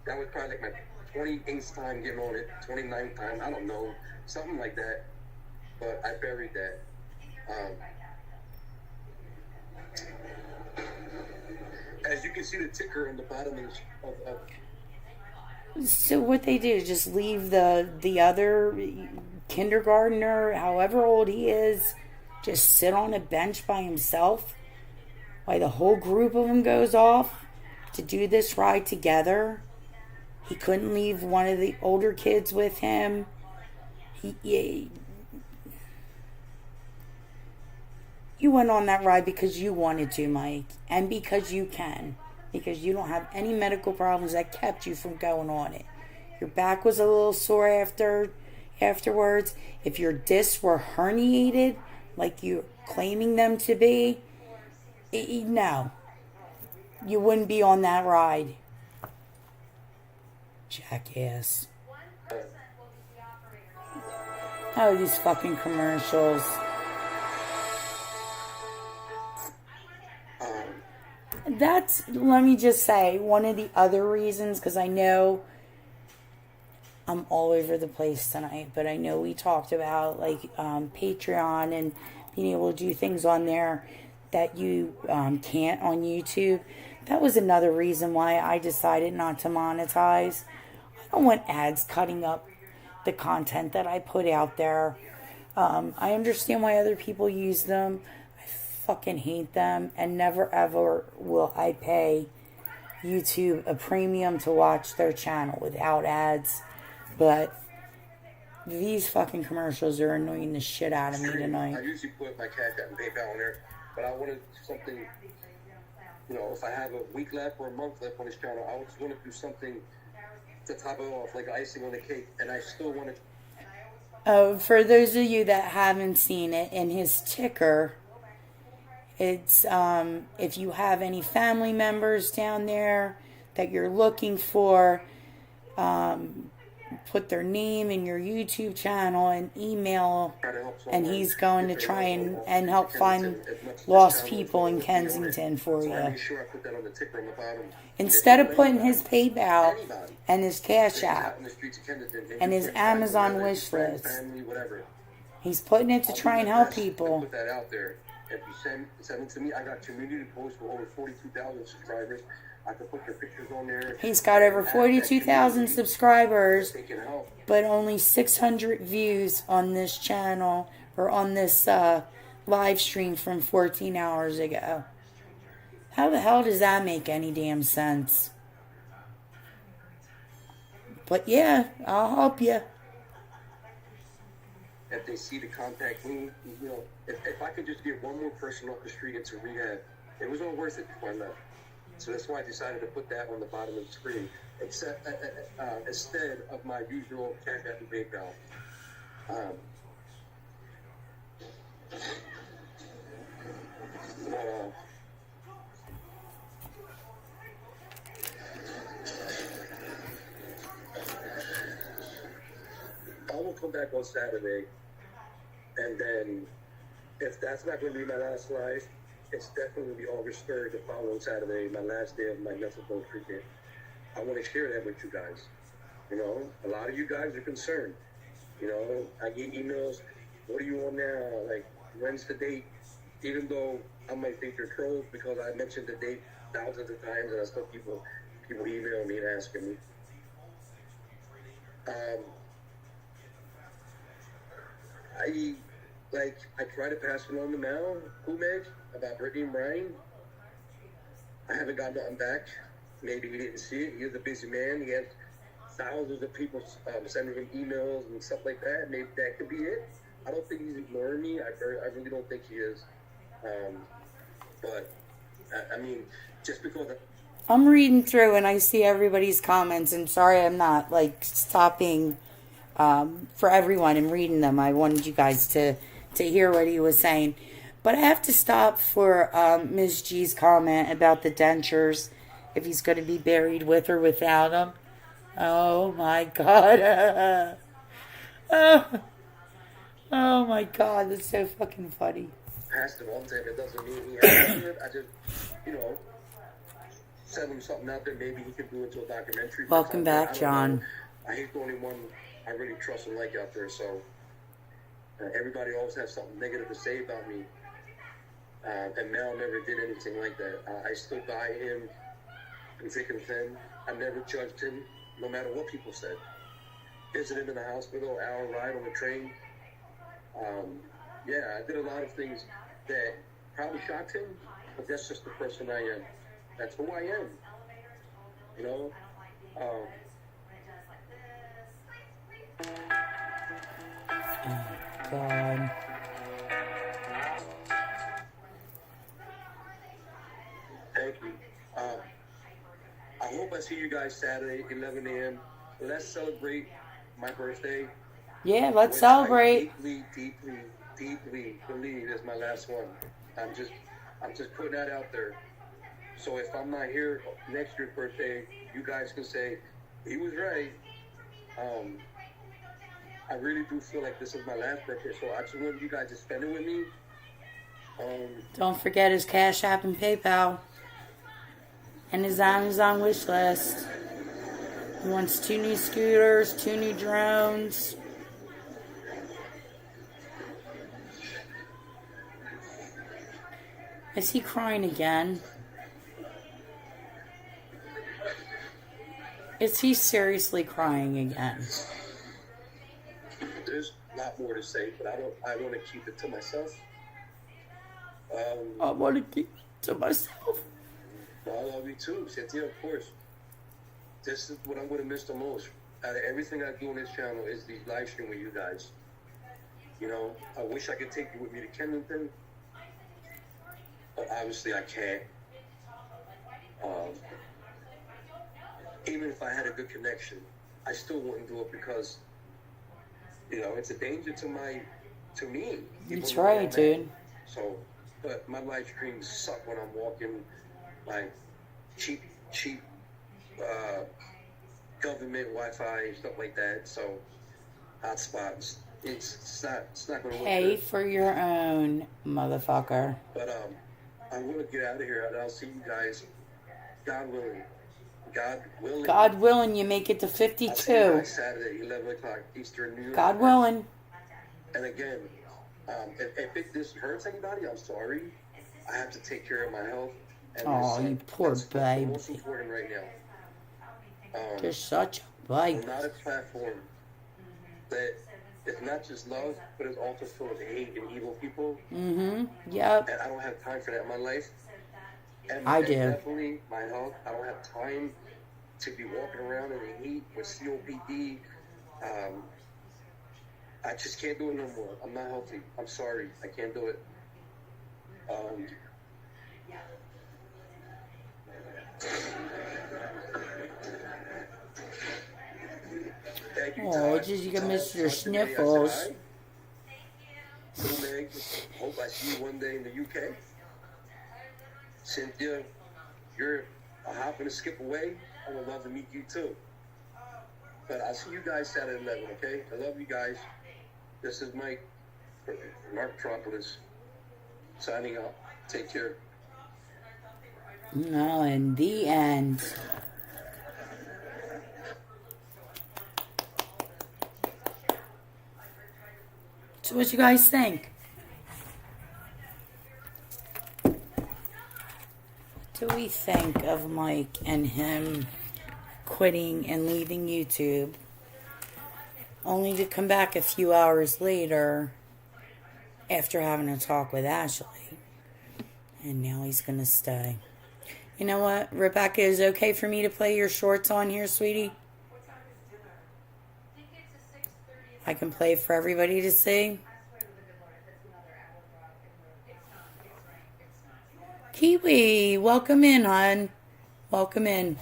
That was probably my 28th time getting on it, 29th time, I don't know, something like that. But I buried that. As you can see the ticker on the bottom of So what they do is just leave the other kindergartner, however old he is, just sit on a bench by himself while the whole group of them goes off to do this ride together. He couldn't leave one of the older kids with him. You went on that ride because you wanted to, Mike, and because you can, because you don't have any medical problems that kept you from going on it. Your back was a little sore afterwards. If your discs were herniated, like you're claiming them to be, no, you wouldn't be on that ride. Jackass. Oh, these fucking commercials. That's, let me just say, one of the other reasons, because I know I'm all over the place tonight, but I know we talked about Patreon and being able to do things on there that you can't on YouTube. That was another reason why I decided not to monetize. I don't want ads cutting up the content that I put out there. I understand why other people use them. I fucking hate them, and never ever will I pay YouTube a premium to watch their channel without ads. But these fucking commercials are annoying the shit out of me tonight. I usually put my Cash App and PayPal on there, but I wanted something, if I have a week left or a month left on this channel, I just want to do something to top it off, like icing on the cake, and I still want to Oh, for those of you that haven't seen it, in his ticker, it's if you have any family members down there that you're looking for, put their name in your YouTube channel and email, and he's going to try and help find lost people in Kensington for you. Make sure I put that on the ticker on the bottom. Instead of putting his PayPal Anybody. and his Cash App In the streets of Kensington, maybe and his friends, Amazon whatever, wish friends, list, family, whatever. he's putting it to try and help people. Put that out there. If you send it to me, I got community posts with over 42,000 subscribers. I can put their pictures on there. He's got over 42,000 subscribers, They can help. but only 600 views on this channel or on this live stream from 14 hours ago. How the hell does that make any damn sense? But yeah, I'll help you. If they see to contact me, you know, if I could just get one more person off the street into rehab, it was all worth it before I left. So that's why I decided to put that on the bottom of the screen, except instead of my usual Cash App and PayPal. I will come back on Saturday, and then if that's not going to be my last live, it's definitely going to be August 3rd, the following Saturday, my last day of my methadone treatment. I want to share that with you guys. You know, a lot of you guys are concerned. You know, I get emails, what are you on now? Like, when's the date? Even though I might think they're trolls because I mentioned the date thousands of times, and I still people email me and asking me. I try to pass it on to Mal, Kumeg, about Brittany and Brian. I haven't got nothing back. Maybe he didn't see it. He was a busy man. He had thousands of people sending him emails and stuff like that. Maybe that could be it. I don't think he's ignoring me. I really don't think he is. But, I mean, just because... I'm reading through and I see everybody's comments. I'm sorry I'm not, like, stopping for everyone and reading them. I wanted you guys to hear what he was saying. But I have to stop for Ms. G's comment about the dentures, if he's going to be buried with or without them. Oh, my God. Oh, my God. That's so fucking funny. Passed it on to him. It doesn't mean he has to do it. I just, you know, send him something out there. Maybe he could do it to a documentary. Welcome back, John. I hate the only one I really trust and like out there, so everybody always has something negative to say about me. And Mel never did anything like that. I stood by him in thick and thin. I never judged him, no matter what people said. Visited him in the hospital, hour ride on the train. Yeah, I did a lot of things that probably shocked him, but that's just the person I am. That's who I am. You know? Oh, God. Thank you. I hope I see you guys Saturday, 11 a.m. Let's celebrate my birthday. Yeah, let's which celebrate. I deeply believe is my last one. I'm just putting that out there. So if I'm not here next year's birthday, you guys can say, he was right. I really do feel like this is my last birthday, so I just want you guys to spend it with me. Don't forget his Cash App and PayPal. And his Amazon wish list. He wants 2 new scooters, 2 new drones. Is he crying again? Is he seriously crying again? There's a lot more to say, but I want to keep it to myself. I want to keep it to myself. I love you too, Cynthia, of course. This is what I'm going to miss the most. Out of everything I do on this channel is these live stream with you guys. You know, I wish I could take you with me to Kensington, but obviously I can't. Even if I had a good connection, I still wouldn't do it because You know, it's a danger to me. That's People know where right, I'm at. dude. So, but my live streams suck when I'm walking like cheap government Wi-Fi, stuff like that. So, hotspots. It's not going to work. Pay good. for your own, motherfucker. But I'm going to get out of here, and I'll see you guys, God willing. God willing. God willing, you make it to I'll see you 52. guys Saturday, 11 o'clock Eastern New York. God willing. And again, if this hurts anybody, I'm sorry. I have to take care of my health. And Oh, my son. you poor That's baby. the most important right now. You're such a We're bite. not a platform that is not just love, but is also full of hate and evil people. Mm-hmm. Yep. And I don't have time for that in my life. And I and do. definitely my health. I don't have time to be walking around in the heat with COPD. I just can't do it no more. I'm not healthy. I'm sorry. I can't do it. Thank you, Oh, Todd. just you can Todd miss your talked to me. I said sniffles. hi. Little Meg, hope I see you one day in the UK. Cynthia, you're a hop and a skip away. I would love to meet you too. But I'll see you guys Saturday 11, okay? I love you guys. This is Mike, Mark Metropolis, signing out. Take care. Well, in the end. So what you guys think? What do we think of Mike and him quitting and leaving YouTube, only to come back a few hours later after having a talk with Ashley? And now he's going to stay. You know what, Rebecca, is it okay for me to play your shorts on here, sweetie? I can play for everybody to see. Kiwi, welcome in, hon. Welcome in.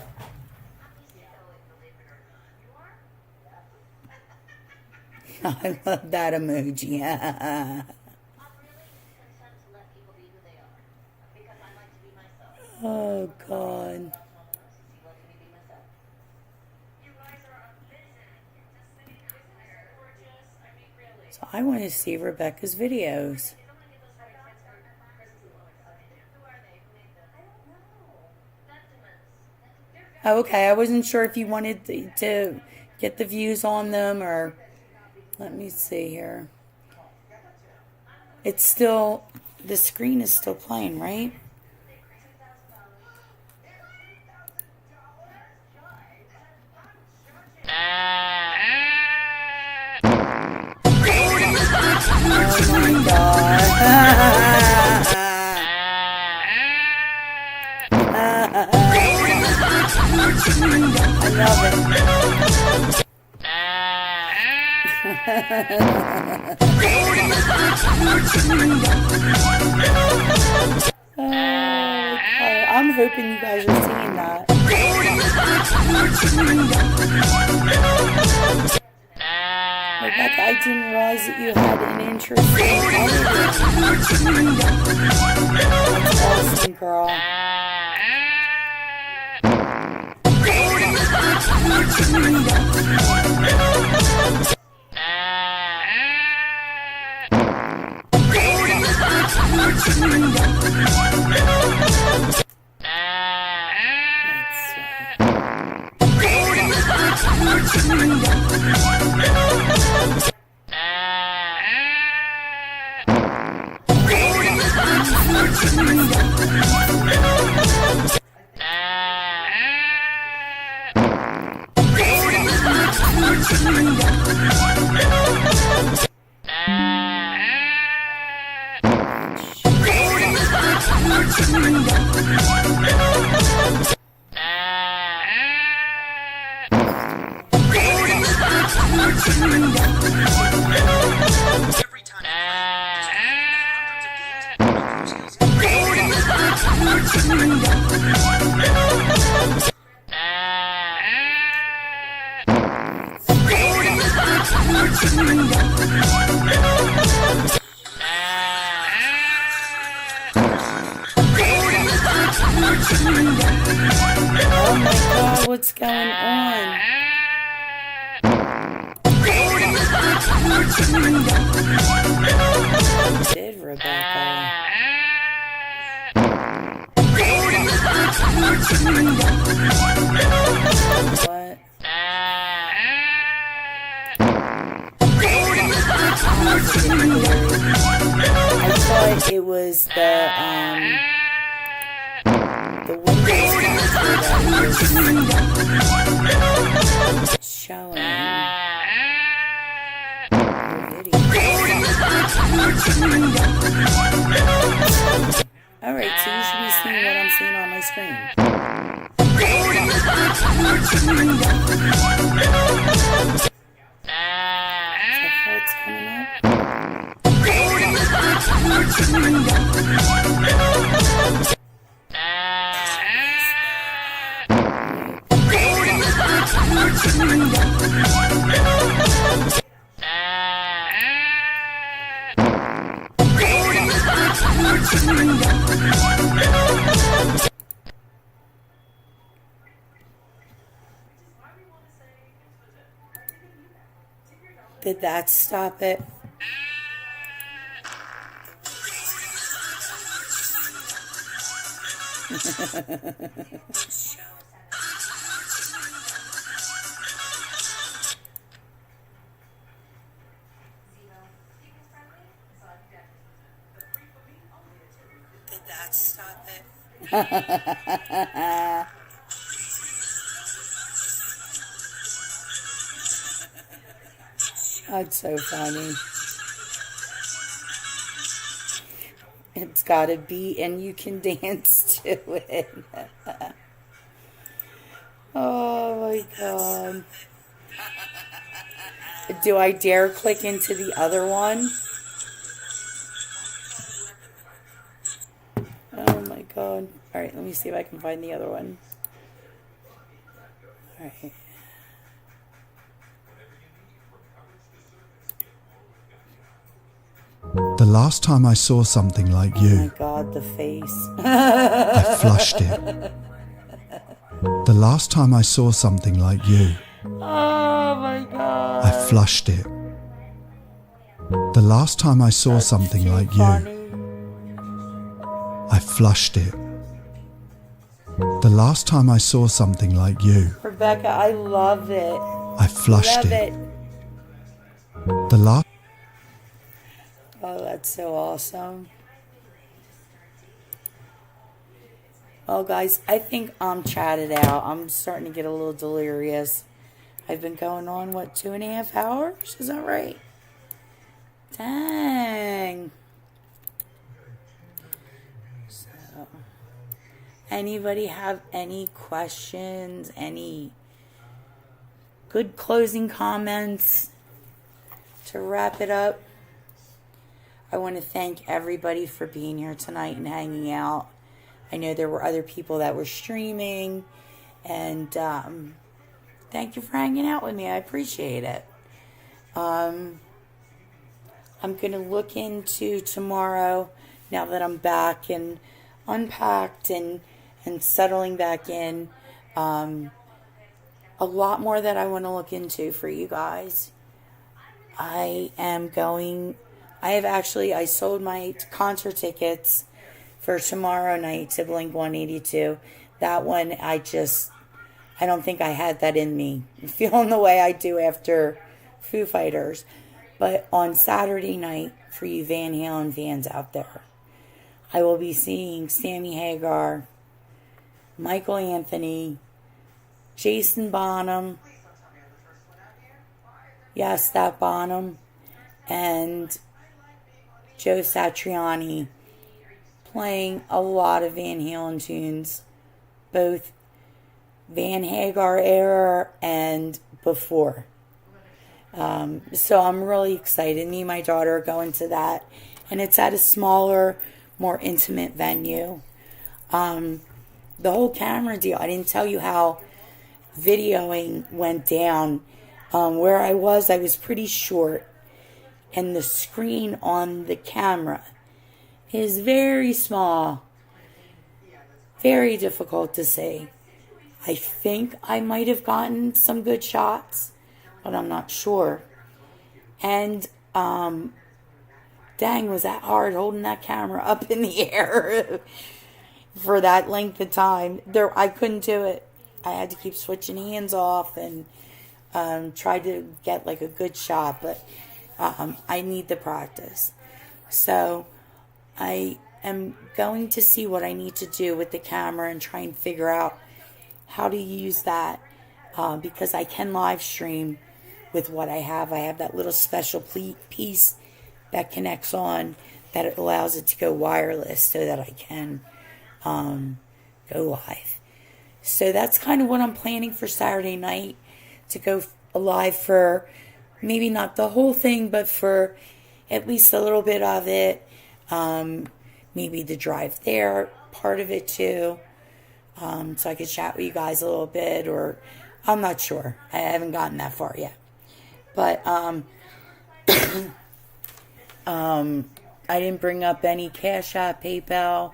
I love that emoji. Oh, God. So I want to see Rebecca's videos. Oh, okay, I wasn't sure if you wanted to get the views on them or... Let me see here. It's still... The screen is still playing, right? Oh my God. I love it. Okay. I'm hoping you guys are seeing that. Rebecca, I didn't realize that you had an interest in editing. That's awesome, girl. Every time Oh my God, what's going on? Did Rebecca? What? I thought it was the Windows capture that was showing Alright, so you should be seeing what I'm seeing on my screen. Is that how it's coming up? Did that stop it? Did that stop it? That's so funny. It's gotta be, and you can dance to it. Oh my God. Do I dare click into the other one? Oh my God. Alright, let me see if I can find the other one. Alright. The last time I saw something like Oh you, my God, the face. I flushed it. The last time I saw something like you, Oh my God. I flushed it. The last time I saw something like you, I flushed it. The last time I saw something like you, Rebecca, I love it. I flushed Love it. it. The last Oh, that's so awesome. Well, guys, I think I'm chatted out. I'm starting to get a little delirious. I've been going on, what, 2.5 hours? Is that right? Dang. So, anybody have any questions? Any good closing comments to wrap it up? I want to thank everybody for being here tonight and hanging out. I know there were other people that were streaming, and thank you for hanging out with me. I appreciate it. I'm going to look into tomorrow, now that I'm back and unpacked and settling back in. A lot more that I want to look into for you guys. I sold my concert tickets for tomorrow night to Blink-182. That one, I don't think I had that in me. I'm feeling the way I do after Foo Fighters. But on Saturday night, for you Van Halen fans out there, I will be seeing Sammy Hagar, Michael Anthony, Jason Bonham, yes, that Bonham, and Joe Satriani, playing a lot of Van Halen tunes, both Van Hagar era and before. So I'm really excited. Me and my daughter are going to that, and it's at a smaller, more intimate venue. The whole camera deal, I didn't tell you how videoing went down. Where I was pretty short, and the screen on the camera is very small. very difficult to see. I think I might have gotten some good shots, but I'm not sure. And dang, was that hard holding that camera up in the air for that length of time. I couldn't do it. I had to keep switching hands off and try to get like a good shot, but I need the practice. So I am going to see what I need to do with the camera and try and figure out how to use that because I can live stream with what I have. I have that little special piece that connects on that it allows it to go wireless so that I can go live. So that's kind of what I'm planning for Saturday night, to go live for maybe not the whole thing, but for at least a little bit of it. Maybe the drive there, part of it too. So I could chat with you guys a little bit, or I'm not sure. I haven't gotten that far yet. But I didn't bring up any Cash App, PayPal,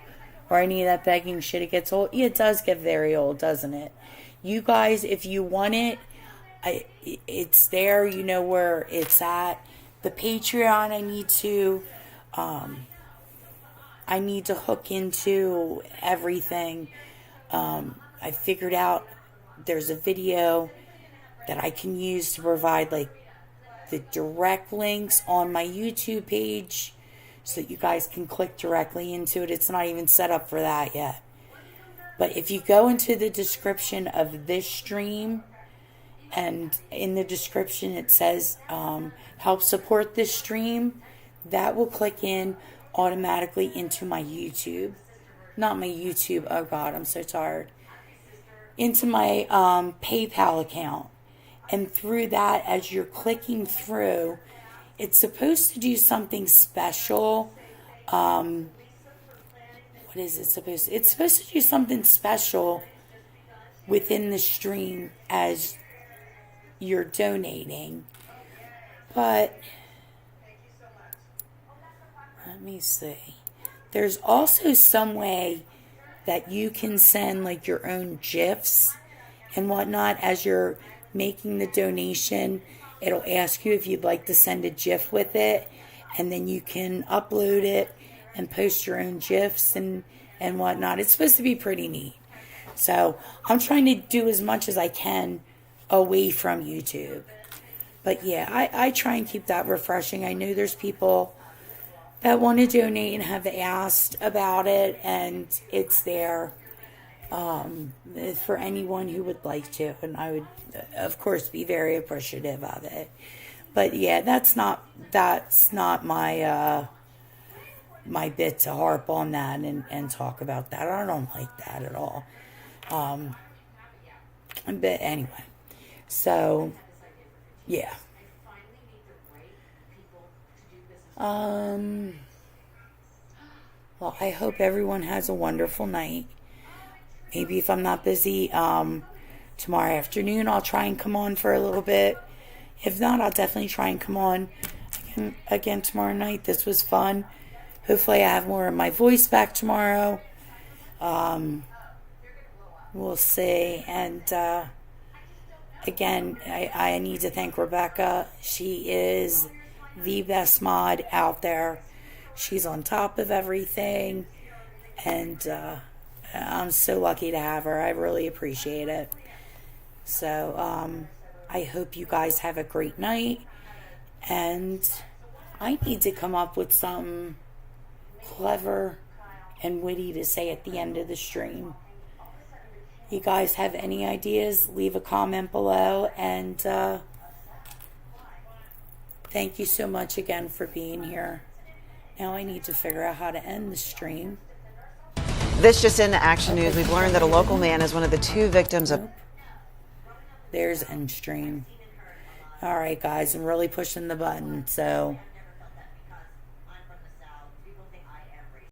or any of that begging shit. It gets old. Yeah, it does get very old, doesn't it? You guys, if you want it, it's there. You know where it's at. The Patreon, I need to hook into everything. I figured out there's a video that I can use to provide like the direct links on my YouTube page so that you guys can click directly into it. It's not even set up for that yet. But if you go into the description of this stream, and in the description it says help support this stream, that will click in automatically into my YouTube. Not my YouTube, oh God, I'm so tired. Into my PayPal account. And through that, as you're clicking through, it's supposed to do something special. What is it supposed to? It's supposed to do something special within the stream as you're donating. But let me see. There's also some way that you can send like your own GIFs and whatnot as you're making the donation. It'll ask you if you'd like to send a GIF with it, and then you can upload it and post your own GIFs and whatnot. It's supposed to be pretty neat. So I'm trying to do as much as I can away from YouTube. But yeah, I try and keep that refreshing. I know there's people that want to donate and have asked about it, and it's there for anyone who would like to, and I would of course be very appreciative of it. But yeah, that's not my my bit to harp on that and talk about that. I don't like that at all. But anyway, so yeah. Well, I hope everyone has a wonderful night. Maybe if I'm not busy tomorrow afternoon, I'll try and come on for a little bit. If not, I'll definitely try and come on again tomorrow night. This was fun. Hopefully I have more of my voice back tomorrow. We'll see. And again, I need to thank Rebecca. She is the best mod out there. She's on top of everything, and I'm so lucky to have her. I really appreciate it. So I hope you guys have a great night, and I need to come up with something clever and witty to say at the end of the stream. You guys have any ideas? Leave a comment below, and thank you so much again for being here. Now I need to figure out how to end the stream. This just into Action News. We've learned that a local man is one of the 2 victims of... There's end stream. All right, guys, I'm really pushing the button, so...